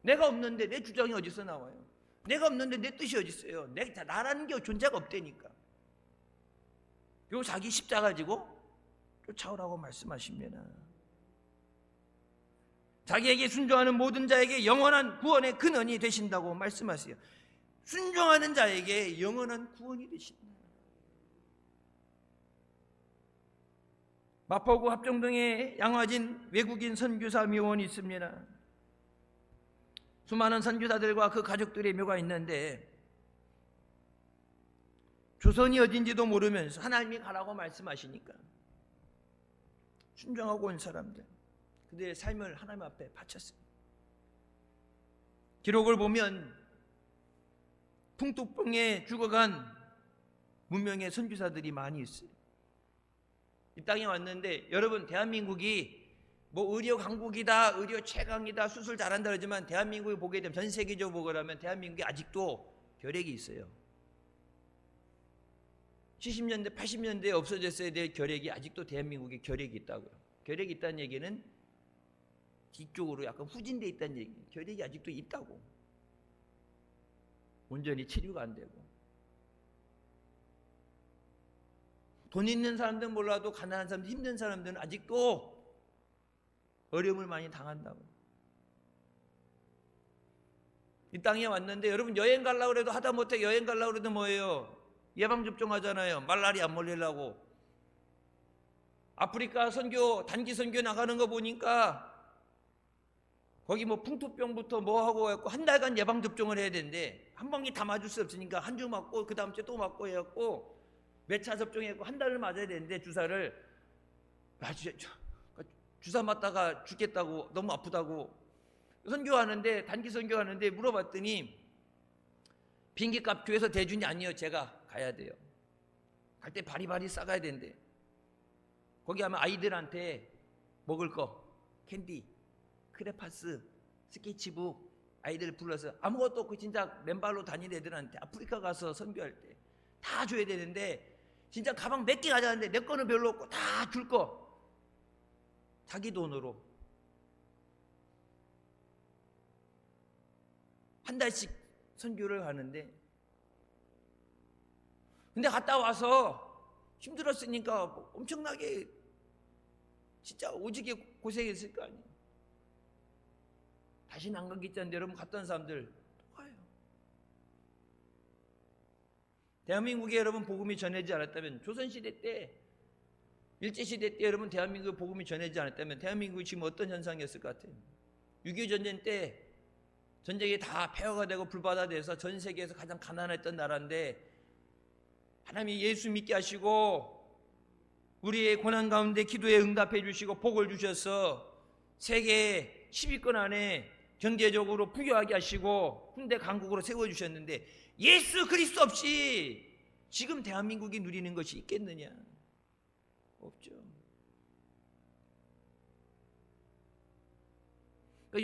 내가 없는데 내 주장이 어디서 나와요? 내가 없는데 내 뜻이 어디 있어요? 나라는 게 존재가 없다니까. 그리고 자기 십자가 가지고 쫓아오라고 말씀하십니다. 자기에게 순종하는 모든 자에게 영원한 구원의 근원이 되신다고 말씀하세요. 순종하는 자에게 영원한 구원이 되신다. 마포구 합정동에 양화진 외국인 선교사 묘원이 있습니다. 수많은 선교사들과 그 가족들의 묘가 있는데 조선이 어딘지도 모르면서 하나님이 가라고 말씀하시니까 순종하고 온 사람들, 그들의 삶을 하나님 앞에 바쳤습니다. 기록을 보면 풍토병에 죽어간 무명의 선교사들이 많이 있어요. 이 땅에 왔는데 여러분, 대한민국이 뭐 의료 강국이다, 의료 최강이다, 수술 잘한다 그러지만 대한민국을 보게 되면, 전 세계적으로 보거라면 대한민국이 아직도 결핵이 있어요. 70년대, 80년대에 없어졌어야 될 결핵이 아직도 대한민국에 결핵이 있다고요. 결핵이 있다는 얘기는 뒤쪽으로 약간 후진돼 있다는 얘기예요. 결핵이 아직도 있다고. 온전히 치료가 안 되고. 돈 있는 사람들은 몰라도 가난한 사람들, 힘든 사람들은 아직도 어려움을 많이 당한다고. 이 땅에 왔는데 여러분, 여행 가려고 그래도 하다못해 여행 가려고 그래도 뭐예요? 예방접종 하잖아요. 말라리아 안 몰리려고. 아프리카 선교, 단기 선교 나가는 거 보니까 거기 뭐 풍토병부터 뭐 하고 해갖고 한 달간 예방접종을 해야 되는데 한 방에 다 맞을 수 없으니까 한 주 맞고 그 다음 주에 또 맞고 해갖고 몇 차 접종해갖고 한 달을 맞아야 되는데 주사를, 주사 맞다가 죽겠다고, 너무 아프다고 선교하는데, 단기 선교하는데 물어봤더니 비행기값 교회에서 대준이 아니에요. 제가 가야 돼요. 갈 때 바리바리 싸가야 되는데 거기 하면 아이들한테 먹을 거, 캔디, 크레파스, 스케치북 아이들 불러서 아무것도 없고 진짜 맨발로 다니는 애들한테 아프리카 가서 선교할 때 다 줘야 되는데 진짜 가방 몇 개 가져가는데 내 거는 별로 없고 다 줄 거 자기 돈으로 한 달씩 선교를 가는데, 근데 갔다 와서 힘들었으니까 엄청나게 진짜 오지게 고생했을 거 아니에요. 다시는 안 가겠다는데 여러분, 갔던 사람들 또 가요. 대한민국에 여러분 복음이 전해지지 않았다면, 조선시대 때, 일제시대 때 여러분 대한민국에 복음이 전해지지 않았다면 대한민국이 지금 어떤 현상이었을 것 같아요? 6.25 전쟁 때 전쟁이 다 폐허가 되고 불바다돼서 전 세계에서 가장 가난했던 나라인데 하나님이 예수 믿게 하시고 우리의 고난 가운데 기도에 응답해 주시고 복을 주셔서 세계 10위권 안에 경제적으로 부유하게 하시고 군대 강국으로 세워주셨는데, 예수 그리스도 없이 지금 대한민국이 누리는 것이 있겠느냐? 없죠.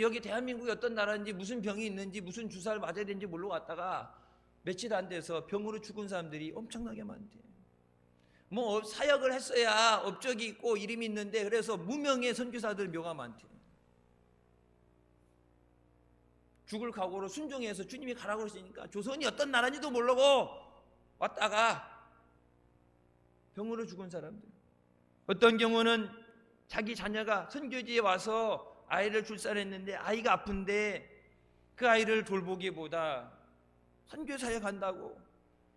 여기 대한민국이 어떤 나라인지 무슨 병이 있는지 무슨 주사를 맞아야 되는지 모르고 왔다가 며칠 안 돼서 병으로 죽은 사람들이 엄청나게 많대. 뭐 사역을 했어야 업적이 있고 이름이 있는데 그래서 무명의 선교사들 묘가 많대. 죽을 각오로 순종해서 주님이 가라고 그러시니까 조선이 어떤 나라인지도 모르고 왔다가 병으로 죽은 사람들. 어떤 경우는 자기 자녀가 선교지에 와서 아이를 출산했는데 아이가 아픈데 그 아이를 돌보기보다 선교사에 간다고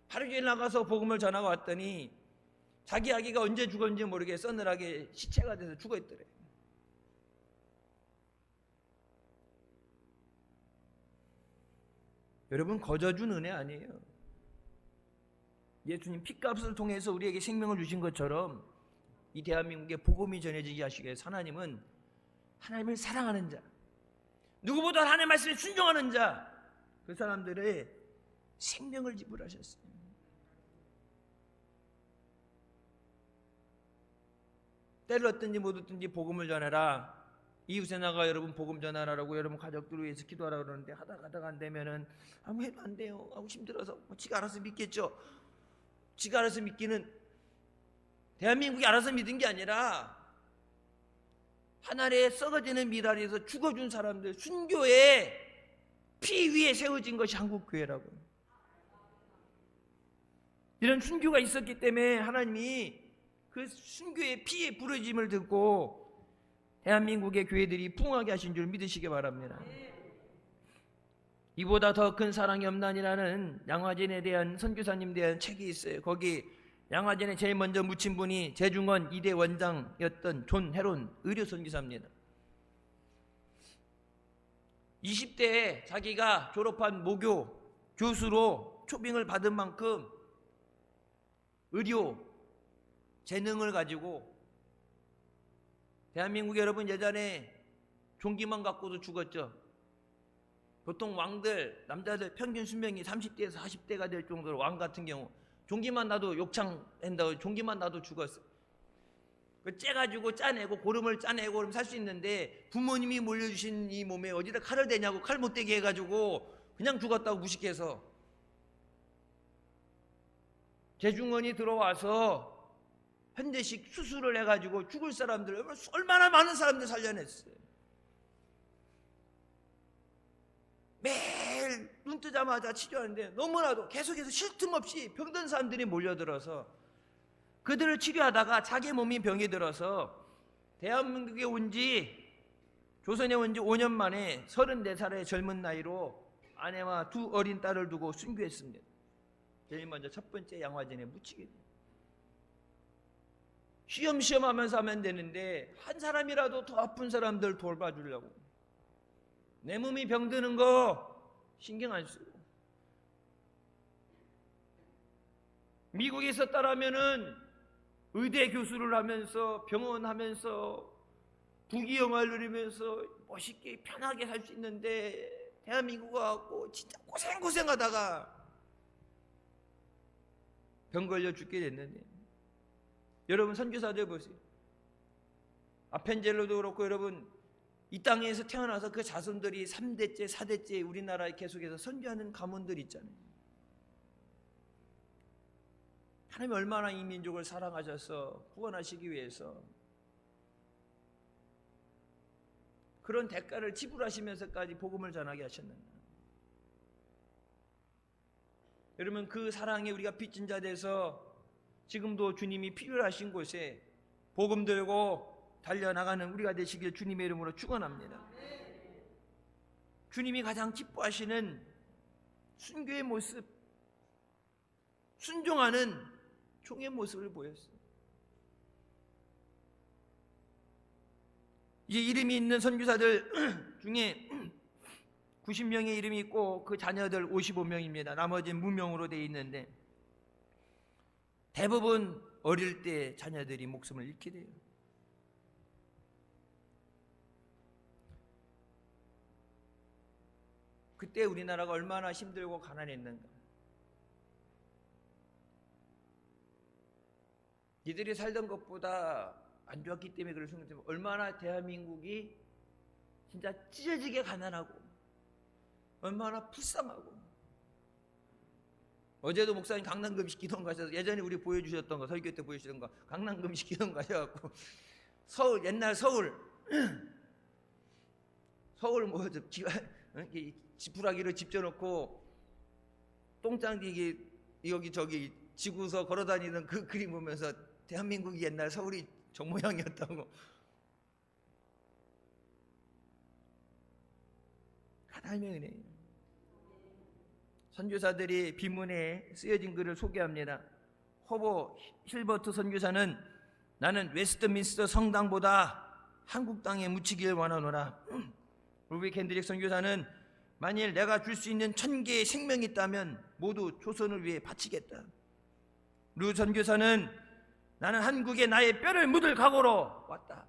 하루 종일 나가서 복음을 전하고 왔더니 자기 아기가 언제 죽었는지 모르게 서늘하게 시체가 돼서 죽어있더래. 여러분, 거저준 은혜 아니에요. 예수님 피값을 통해서 우리에게 생명을 주신 것처럼 이 대한민국에 복음이 전해지게 하시기 위해서 하나님은 하나님을 사랑하는 자, 누구보다 하나님의 말씀에 순종하는 자, 그 사람들의 생명을 지불하셨어요. 때를 얻든지 못 얻든지 복음을 전해라. 이웃에 나가 여러분 복음 전하라고 여러분 가족들을 위해서 기도하라 그러는데 하다가 안 되면은 아무 해도 안 돼요 하고 힘들어서 지가 알아서 믿겠죠. 지가 알아서 믿기는 대한민국이 알아서 믿은 게 아니라 하나의 썩어지는 미랄에서 죽어준 사람들 순교의 피 위에 세워진 것이 한국교회라고. 이런 순교가 있었기 때문에 하나님이 그 순교의 피의 부르짐을 듣고 대한민국의 교회들이 풍성하게 하신 줄 믿으시기 바랍니다. 이보다 더 큰 사랑이 없나니라는 양화진에 대한 선교사님 대한 책이 있어요. 거기 양화진에 제일 먼저 묻힌 분이 재중원 2대 원장이었던 존 헤론 의료선교사입니다. 20대에 자기가 졸업한 모교 교수로 초빙을 받은 만큼 의료 재능을 가지고 대한민국 여러분 예전에 종기만 갖고도 죽었죠. 보통 왕들 남자들 평균 수명이 30대에서 40대가 될 정도로 왕 같은 경우 종기만 나도 욕창한다고 종기만 나도 죽었어. 그 째가지고 짜내고 고름을 짜내고 그러면 살 수 있는데 부모님이 물려주신 이 몸에 어디다 칼을 대냐고 칼 못 대게 해가지고 그냥 죽었다고 무식해서 재중원이 들어와서 현대식 수술을 해가지고 죽을 사람들 얼마나 많은 사람들 살려냈어요. 매일 눈 뜨자마자 치료하는데 너무나도 계속해서 쉴 틈 없이 병든 사람들이 몰려들어서 그들을 치료하다가 자기 몸이 병이 들어서 대한민국에 조선에 온 지 5년 만에 34살의 젊은 나이로 아내와 2 어린 딸을 두고 순교했습니다. 제일 먼저 첫 번째 양화진에 묻히게 돼요. 쉬엄쉬엄 하면서 하면 되는데 한 사람이라도 더 아픈 사람들 돌봐주려고 내 몸이 병드는 거 신경 안 쓰고 미국에 있었다라면은 의대 교수를 하면서 병원 하면서 부귀영화를 누리면서 멋있게 편하게 살 수 있는데 대한민국 와갖고 진짜 고생하다가 병 걸려 죽게 됐는데 여러분 선교사들 보세요. 아펜젤로도 그렇고 여러분 이 땅에서 태어나서 그 자손들이 3대째 4대째 우리나라에 계속해서 선교하는 가문들 있잖아요. 하나님 얼마나 이 민족을 사랑하셔서 구원하시기 위해서 그런 대가를 지불하시면서까지 복음을 전하게 하셨는가. 여러분 그 사랑에 우리가 빚진 자 돼서 지금도 주님이 필요하신 곳에 복음 들고 달려나가는 우리가 되시길 주님의 이름으로 축원합니다. 주님이 가장 기뻐하시는 순교의 모습, 순종하는 종의 모습을 보였어요. 이제 이름이 있는 선교사들 중에 90명의 이름이 있고 그 자녀들 55명입니다. 나머지는 무명으로 되어 있는데 대부분 어릴 때 자녀들이 목숨을 잃게 돼요. 그때 우리나라가 얼마나 힘들고 가난했는가. 이들이 살던 것보다 안 좋았기 때문에 그럴 수 있는데 얼마나 대한민국이 진짜 찢어지게 가난하고 얼마나 불쌍하고. 어제도 목사님 강남금식 기도원 가셔서 예전에 우리 보여주셨던 거, 설교 때 보여주셨던 거, 강남금식 기도원 가셔갖고 서울, 옛날 서울 뭐 지푸라기로 집 져놓고 똥장디기 여기 저기 지구서 걸어다니는 그 그림 보면서 대한민국이 옛날 서울이 저 모양이었다고. 하나님의 은혜예요. 선교사들이 비문에 쓰여진 글을 소개합니다. 허버 힐버트 선교사는 나는 웨스트민스터 성당보다 한국 땅에 묻히길 원하노라. 루비 캔드릭 선교사는 만일 내가 줄 수 있는 1000개의 생명이 있다면 모두 조선을 위해 바치겠다. 루 선교사는 나는 한국에 나의 뼈를 묻을 각오로 왔다.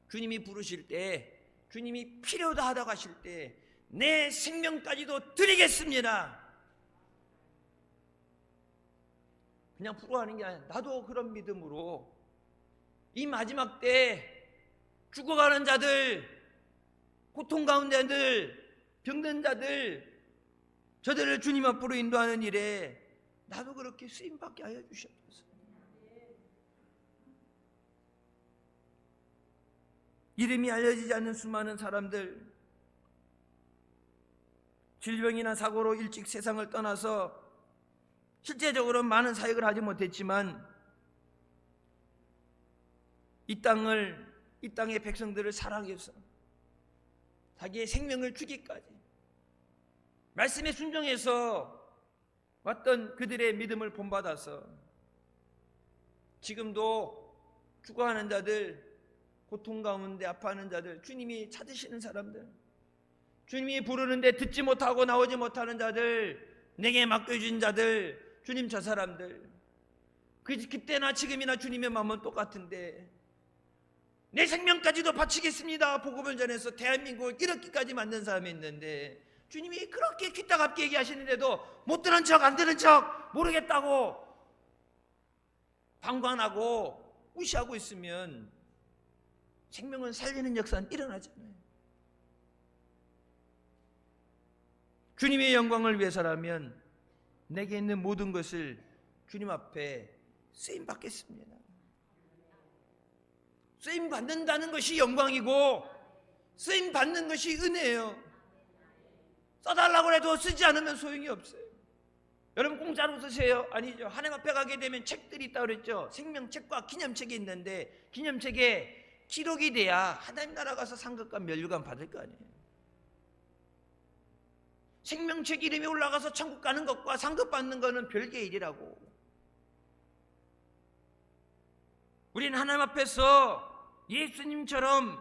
주님이 부르실 때, 주님이 필요다 하다고 하실 때 내 생명까지도 드리겠습니다. 그냥 부러워하는 게 아니라 나도 그런 믿음으로 이 마지막 때 죽어가는 자들, 고통 가운데들, 병든 자들, 저들을 주님 앞으로 인도하는 일에 나도 그렇게 쓰임받게 하여 주시옵소서. 이름이 알려지지 않는 수많은 사람들, 질병이나 사고로 일찍 세상을 떠나서 실제적으로 많은 사역을 하지 못했지만 이 땅의 백성들을 사랑해서 자기의 생명을 주기까지 말씀에 순종해서 왔던 그들의 믿음을 본받아서 지금도 죽어가는 자들, 고통 가운데 아파하는 자들, 주님이 찾으시는 사람들, 주님이 부르는데 듣지 못하고 나오지 못하는 자들, 내게 맡겨준 자들, 주님 저 사람들, 그때나 지금이나 주님의 마음은 똑같은데 내 생명까지도 바치겠습니다 복음을 전해서 대한민국을 이렇게까지 만든 사람이 있는데 주님이 그렇게 귀따갑게 얘기하시는데도 못 들은 척 안 들은 척 모르겠다고 방관하고 무시하고 있으면 생명을 살리는 역사는 일어나잖아요. 주님의 영광을 위해서라면 내게 있는 모든 것을 주님 앞에 쓰임받겠습니다. 쓰임받는다는 것이 영광이고 쓰임받는 것이 은혜예요. 써달라고 해도 쓰지 않으면 소용이 없어요. 여러분 공짜로 쓰세요? 아니죠. 하나님 앞에 가게 되면 책들이 있다고 그랬죠. 생명책과 기념책이 있는데 기념책에 기록이 돼야 하나님 나라 가서 상급과 면류관 받을 거 아니에요. 생명책 이름이 올라가서 천국 가는 것과 상급 받는 것은 별개의 일이라고. 우리는 하나님 앞에서 예수님처럼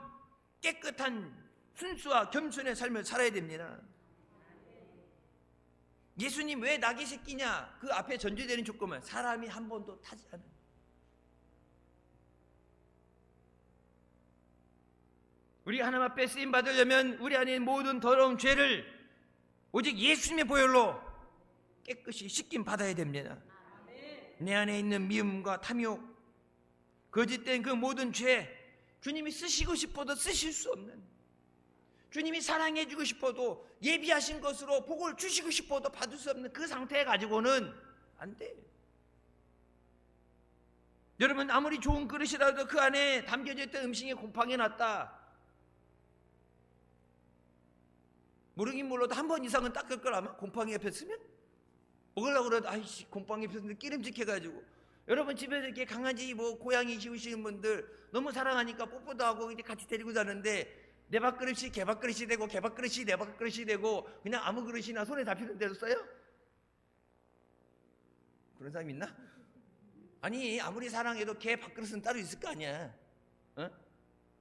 깨끗한 순수와 겸손의 삶을 살아야 됩니다. 예수님 왜 낙이 새끼냐? 그 앞에 전제되는 조건은 사람이 한 번도 타지 않아요. 우리 하나님 앞에 쓰임 받으려면 우리 안에 있는 모든 더러운 죄를 오직 예수님의 보혈로 깨끗이 씻김 받아야 됩니다. 내 안에 있는 미움과 탐욕, 거짓된 그 모든 죄, 주님이 쓰시고 싶어도 쓰실 수 없는, 주님이 사랑해 주고 싶어도 예비하신 것으로 복을 주시고 싶어도 받을 수 없는 그 상태 가지고는 안 돼. 여러분 아무리 좋은 그릇이라도 그 안에 담겨져 있던 음식이 곰팡이 났다, 모르긴 몰라도 한 번 이상은 닦을 걸 아마 곰팡이 옆에 쓰면? 먹으려고 그래도 아이씨 곰팡이 옆에 쓰는데 기름직해가지고. 여러분 집에서 이렇게 강아지 뭐 고양이 키우시는 분들 너무 사랑하니까 뽀뽀도 하고 같이 데리고 자는데 내 밥그릇이 개밥그릇이 되고 개밥그릇이 내 밥그릇이 되고 그냥 아무 그릇이나 손에 잡히는 대로 써요? 그런 사람 있나? 아니 아무리 사랑해도 개 밥그릇은 따로 있을 거 아니야. 어?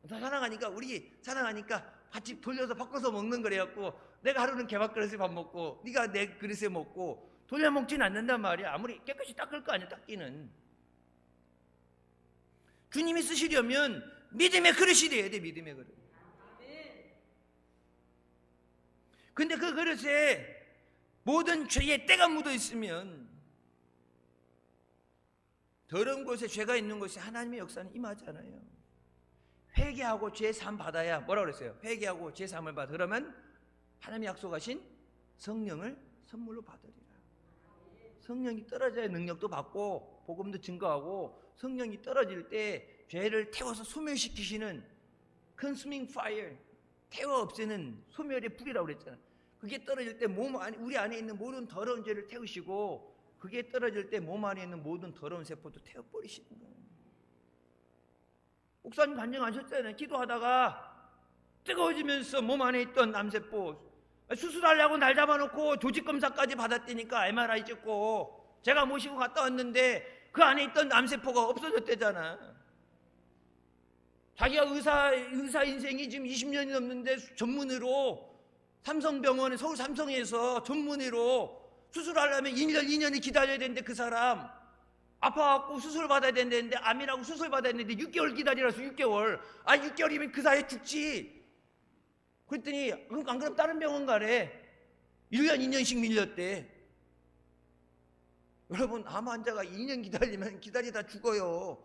다 사랑하니까 우리 사랑하니까 같이 돌려서 바꿔서 먹는 거래갖고 내가 하루는 개밥그릇에 밥 먹고 네가 내 그릇에 먹고 돌려 먹지는 않는단 말이야. 아무리 깨끗이 닦을 거 아니야. 닦기는. 주님이 쓰시려면 믿음의 그릇이 돼야 돼. 믿음의 그릇. 근데 그 그릇에 모든 죄의 때가 묻어 있으면 더러운 곳에 죄가 있는 곳에 하나님의 역사는 임하지 않아요. 회개하고 죄 사함 받아야 뭐라고 그랬어요? 회개하고 죄 사함을 받아. 그러면 하나님이 약속하신 성령을 선물로 받으리라. 성령이 떨어져야 능력도 받고 복음도 증거하고, 성령이 떨어질 때 죄를 태워서 소멸시키시는 consuming fire, 태워 없애는 소멸의 불이라고 그랬잖아요. 그게 떨어질 때 우리 안에 있는 모든 더러운 죄를 태우시고, 그게 떨어질 때 몸 안에 있는 모든 더러운 세포도 태워버리시는 거예요. 목사님 간증하셨잖아요. 기도하다가 뜨거워지면서 몸 안에 있던 암세포 수술하려고 날 잡아놓고 조직검사까지 받았다니까, MRI 찍고 제가 모시고 갔다 왔는데 그 안에 있던 암세포가 없어졌대잖아. 자기가 의사 인생이 지금 20년이 넘는데 전문의로 삼성병원에, 서울 삼성에서 전문의로 수술하려면 1년, 2년이 기다려야 되는데, 그 사람 아파갖고 수술 받아야 되는데, 암이라고 수술 받아야 되는데 6개월 기다리라서 6개월. 6개월이면 그 사이에 죽지. 그랬더니 안 그럼 다른 병원 가래. 1년, 2년씩 밀렸대. 여러분, 암 환자가 2년 기다리면 기다리다 죽어요.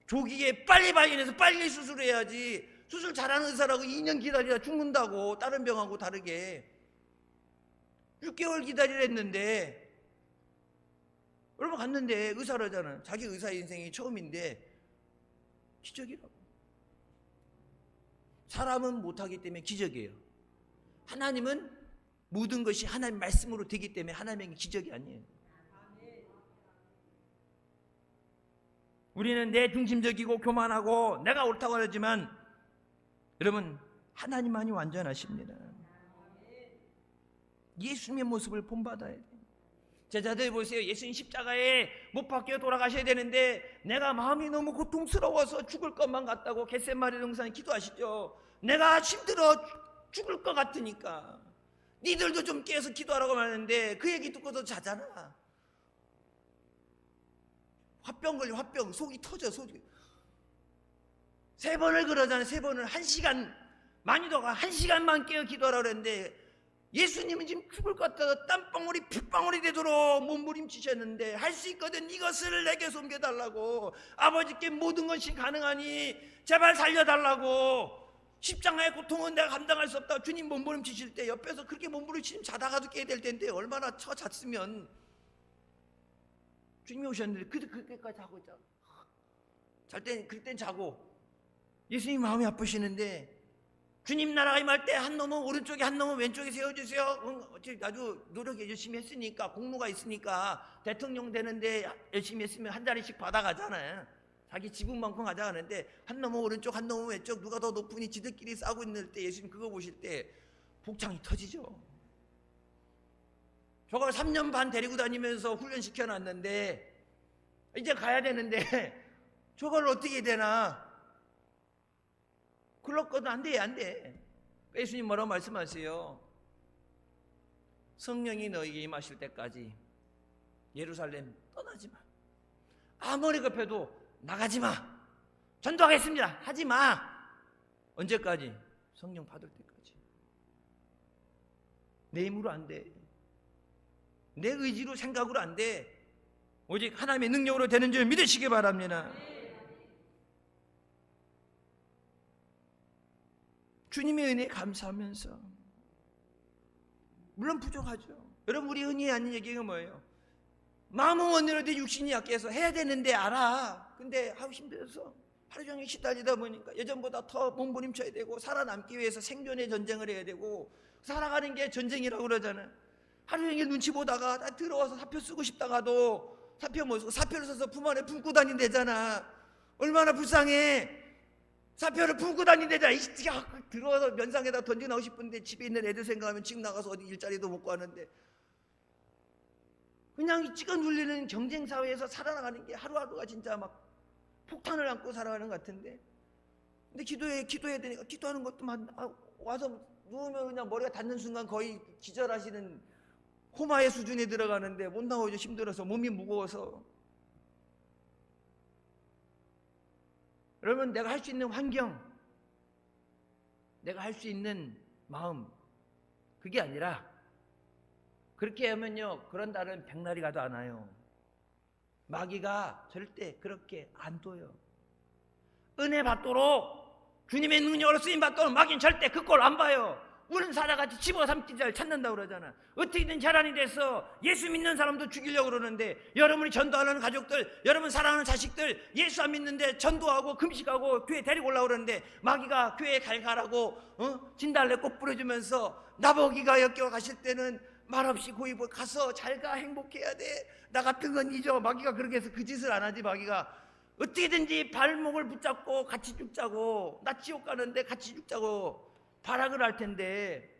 조기에 빨리 발견해서 빨리 수술해야지. 수술 잘하는 의사라고 2년 기다리다 죽는다고, 다른 병하고 다르게. 6개월 기다리랬는데, 여러분 갔는데 의사라잖아. 자기 의사 인생이 처음인데 기적이라고. 사람은 못하기 때문에 기적이에요. 하나님은 모든 것이 하나님 말씀으로 되기 때문에 하나님의 기적이 아니에요. 우리는 내 중심적이고 교만하고 내가 옳다고 하지만, 여러분 하나님만이 완전하십니다. 예수님의 모습을 본받아야 돼요. 제자들 보세요. 예수님 십자가에 못 박혀 돌아가셔야 되는데 내가 마음이 너무 고통스러워서 죽을 것만 같다고 겟세마네 동산에 기도하시죠. 내가 힘들어 죽을 것 같으니까 니들도 좀 깨서 기도하라고 하는데 그 얘기 듣고도 자잖아. 화병 걸려. 화병. 속이 터져. 속이. 3번을 그러잖아요. 3번을. 1시간, 많이도가 1시간만 깨어 기도하라고 그랬는데, 예수님은 지금 죽을 것 같아서 땀방울이 핏방울이 되도록 몸부림치셨는데, 할 수 있거든. 이것을 내게 섬겨달라고. 아버지께 모든 것이 가능하니 제발 살려달라고. 십자가의 고통은 내가 감당할 수 없다. 주님 몸부림치실 때 옆에서 그렇게 몸부림치면 자다가도 깨야 될 텐데, 얼마나 잤으면. 주님이 오셨는데 그때까지 하고 있잖아. 그땐 자고. 예수님 마음이 아프시는데, 주님 나라가 임할 때 한 놈은 오른쪽에 한 놈은 왼쪽에 세워주세요. 아주 노력 열심히 했으니까, 공로가 있으니까 대통령 되는데 열심히 했으면 한 자리씩 받아가잖아요. 자기 지분만큼 가져가는데, 한 놈은 오른쪽 한 놈은 왼쪽, 누가 더 높으니 지들끼리 싸우고 있는 때 예수님 그거 보실 때 복장이 터지죠. 저걸 3년 반 데리고 다니면서 훈련시켜놨는데 이제 가야 되는데 저걸 어떻게 해야 되나. 그렇거든. 안 돼. 예수님 뭐라고 말씀하세요? 성령이 너에게 임하실 때까지 예루살렘 떠나지 마. 아무리 급해도 나가지 마. 전도하겠습니다. 하지 마. 언제까지? 성령 받을 때까지. 내 힘으로 안 돼. 내 의지로, 생각으로 안 돼. 오직 하나님의 능력으로 되는 줄 믿으시기 바랍니다. 주님의 은혜에 감사하면서, 물론 부족하죠. 여러분, 우리 은혜에 아닌 얘기가 뭐예요? 마음은 원대로도 육신이 약해서 해야 되는데 알아. 근데 하고 힘들어서 하루 종일 시달리다 보니까 예전보다 더 몸부림쳐야 되고, 살아남기 위해서 생존의 전쟁을 해야 되고, 살아가는 게 전쟁이라고 그러잖아요. 하루 종일 눈치 보다가 들어와서 사표 쓰고 싶다가도 사표 못 쓰고, 사표를 써서 품 안에 품고 다닌대잖아. 얼마나 불쌍해. 사표를 품고 다닌대잖아. 들어와서 면상에다 던져 나오고 싶은데 집에 있는 애들 생각하면 지금 나가서 어디 일자리도 못 구하는데, 그냥 찍어 눌리는 경쟁 사회에서 살아나가는 게 하루하루가 진짜 막 폭탄을 안고 살아가는 것 같은데, 근데 기도해야 되니까 기도하는 것도 와서 누우면 그냥 머리가 닿는 순간 거의 기절하시는 코마의 수준에 들어가는데 못 나오죠. 힘들어서, 몸이 무거워서. 여러분, 내가 할 수 있는 환경, 내가 할 수 있는 마음, 그게 아니라, 그렇게 하면요, 그런 날은 백날이 가도 안 와요. 마귀가 절대 그렇게 안 둬요. 은혜 받도록, 주님의 능력으로 쓰임 받도록 마귀는 절대 그 꼴 안 봐요. 우는 사자같이 집어삼킨 자를 찾는다고 그러잖아. 어떻게든 자란이 돼서 예수 믿는 사람도 죽이려고 그러는데, 여러분이 전도하는 가족들, 여러분 사랑하는 자식들 예수 안 믿는데 전도하고 금식하고 교회 데리고 오려고 그러는데, 마귀가 교회에 가라고 진달래 꽃 뿌려주면서 나보기가 엮여 가실 때는 말없이 고입을 가서 잘가, 행복해야 돼, 나 같은 건 잊어. 마귀가 그렇게 해서 그 짓을 안 하지. 마귀가 어떻게든지 발목을 붙잡고 같이 죽자고, 나 지옥 가는데 같이 죽자고 발악을 할 텐데,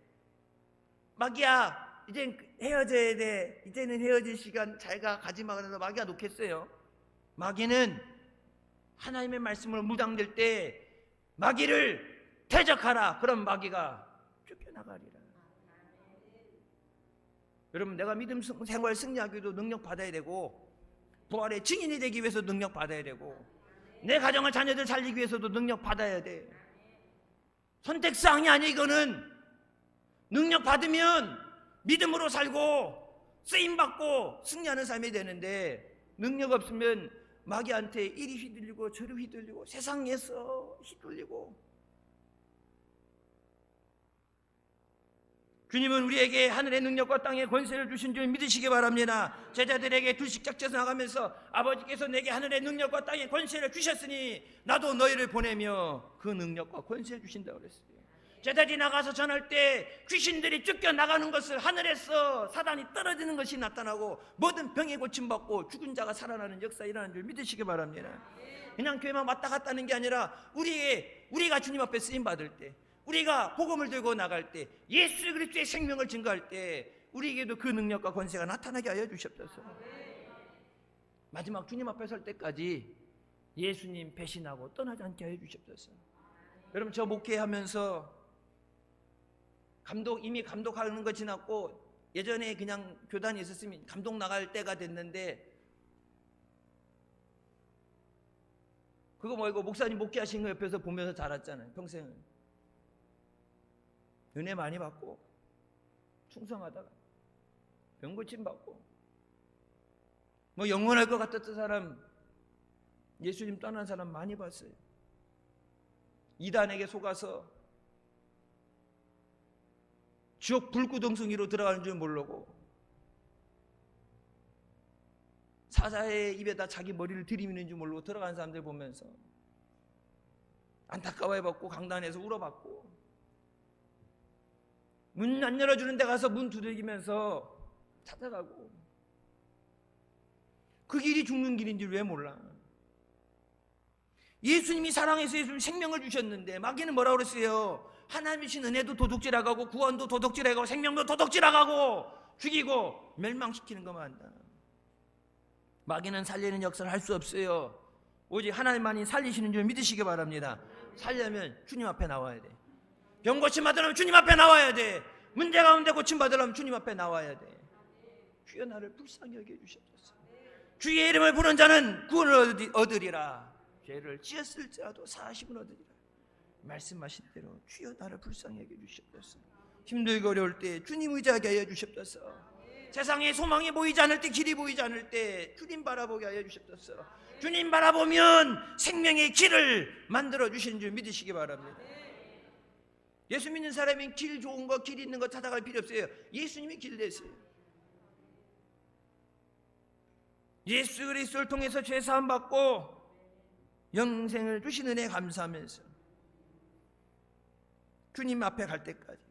마귀야 이젠 헤어져야 돼, 이제는 헤어질 시간, 잘가, 가지마. 그래서 마귀가 놓겠어요? 마귀는 하나님의 말씀을 무당될 때 마귀를 대적하라, 그럼 마귀가 쫓겨나가리라. 여러분, 내가 믿음 생활 승리하기 위해도 능력 받아야 되고, 부활의 증인이 되기 위해서 능력 받아야 되고, 내 가정을, 자녀들 살리기 위해서도 능력 받아야 돼. 선택사항이 아니야. 이거는 능력 받으면 믿음으로 살고 쓰임받고 승리하는 삶이 되는데, 능력 없으면 마귀한테 이리 휘둘리고 저리 휘둘리고 세상에서 휘둘리고. 주님은 우리에게 하늘의 능력과 땅의 권세를 주신 줄 믿으시기 바랍니다. 제자들에게 둘씩 짝져서 나가면서 아버지께서 내게 하늘의 능력과 땅의 권세를 주셨으니 나도 너희를 보내며 그 능력과 권세를 주신다고 그랬어요. 제자들이 나가서 전할 때 귀신들이 쫓겨나가는 것을, 하늘에서 사단이 떨어지는 것이 나타나고 모든 병에 고침받고 죽은 자가 살아나는 역사 일어나는 줄 믿으시기 바랍니다. 그냥 교회만 왔다 갔다 하는 게 아니라 우리가 주님 앞에 쓰임받을 때, 우리가 복음을 들고 나갈 때, 예수 그리스도의 생명을 증거할 때 우리에게도 그 능력과 권세가 나타나게 하여 주시옵소서. 마지막 주님 앞에 설 때까지 예수님 배신하고 떠나지 않게 하여 주시옵소서. 여러분, 저 목회하면서 이미 감독하는 거 지났고, 예전에 그냥 교단이 있었으면 감독 나갈 때가 됐는데, 그거 말고 목사님 목회하신 거 옆에서 보면서 자랐잖아요, 평생을. 은혜 많이 받고 충성하다가 병고침 받고 뭐 영원할 것 같았던 사람, 예수님 떠난 사람 많이 봤어요. 이단에게 속아서 지옥 불구덩텅이로 들어가는 줄 모르고 사자의 입에다 자기 머리를 들이미는 줄 모르고 들어간 사람들 보면서 안타까워해봤고, 강단에서 울어봤고, 문 안 열어주는 데 가서 문 두들기면서 찾아가고, 그 길이 죽는 길인 줄 왜 몰라? 예수님이 사랑해서 예수님 생명을 주셨는데, 마귀는 뭐라고 그랬어요? 하나님이신 은혜도 도둑질하고 구원도 도둑질하고 생명도 도둑질하고 죽이고 멸망시키는 것만 한다. 마귀는 살리는 역사를 할 수 없어요. 오직 하나님만이 살리시는 줄 믿으시기 바랍니다. 살려면 주님 앞에 나와야 돼. 병 고침 받으려면 주님 앞에 나와야 돼. 문제 가운데 고침 받으려면 주님 앞에 나와야 돼. 주여 나를 불쌍히 여겨 주시옵소서. 주의 이름을 부른 자는 구원을 얻으리라. 죄를 지었을지라도 사하심을 얻으리라. 말씀하신 대로 주여 나를 불쌍히 여겨 주시옵소서. 힘들고 어려울 때 주님 의지하게 하여 주시옵소서. 세상에 소망이 보이지 않을 때, 길이 보이지 않을 때 주님 바라보게 하여 주시옵소서. 주님 바라보면 생명의 길을 만들어 주시는 줄 믿으시기 바랍니다. 예수 믿는 사람이 길 좋은 거, 길 있는 거 찾아갈 필요 없어요. 예수님이 길 되세요. 예수 그리스도를 통해서 죄 사함 받고 영생을 주신 은혜 감사하면서 주님 앞에 갈 때까지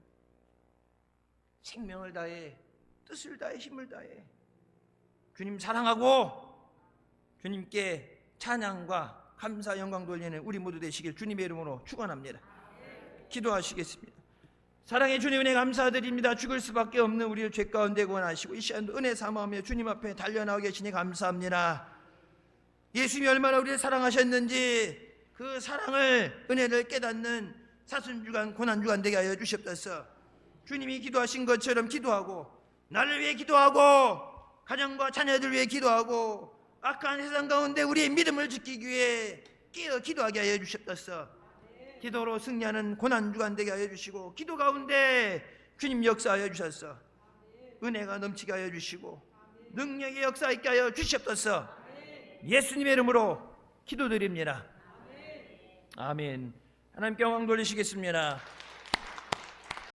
생명을 다해, 뜻을 다해, 힘을 다해 주님 사랑하고 주님께 찬양과 감사 영광 돌리는 우리 모두 되시길 주님의 이름으로 축원합니다. 기도하시겠습니다. 사랑의 주님, 은혜 감사드립니다. 죽을 수밖에 없는 우리를 죄 가운데 구원하시고 이 시간도 은혜 삼아하며 주님 앞에 달려나와 계시니 감사합니다. 예수님이 얼마나 우리를 사랑하셨는지 그 사랑을, 은혜를 깨닫는 사순주간 고난주간 되게 하여 주시옵소서. 주님이 기도하신 것처럼 기도하고, 나를 위해 기도하고, 가정과 자녀들 위해 기도하고, 악한 세상 가운데 우리의 믿음을 지키기 위해 깨어 기도하게 하여 주시옵소서. 기도로 승리하는 고난주간 되게 하여 주시고, 기도 가운데 주님 역사하여 주셔서 은혜가 넘치게 하여 주시고 능력의 역사 있게 하여 주시옵소서. 예수님의 이름으로 기도드립니다. 아멘. 하나님께 영광 돌리시겠습니다.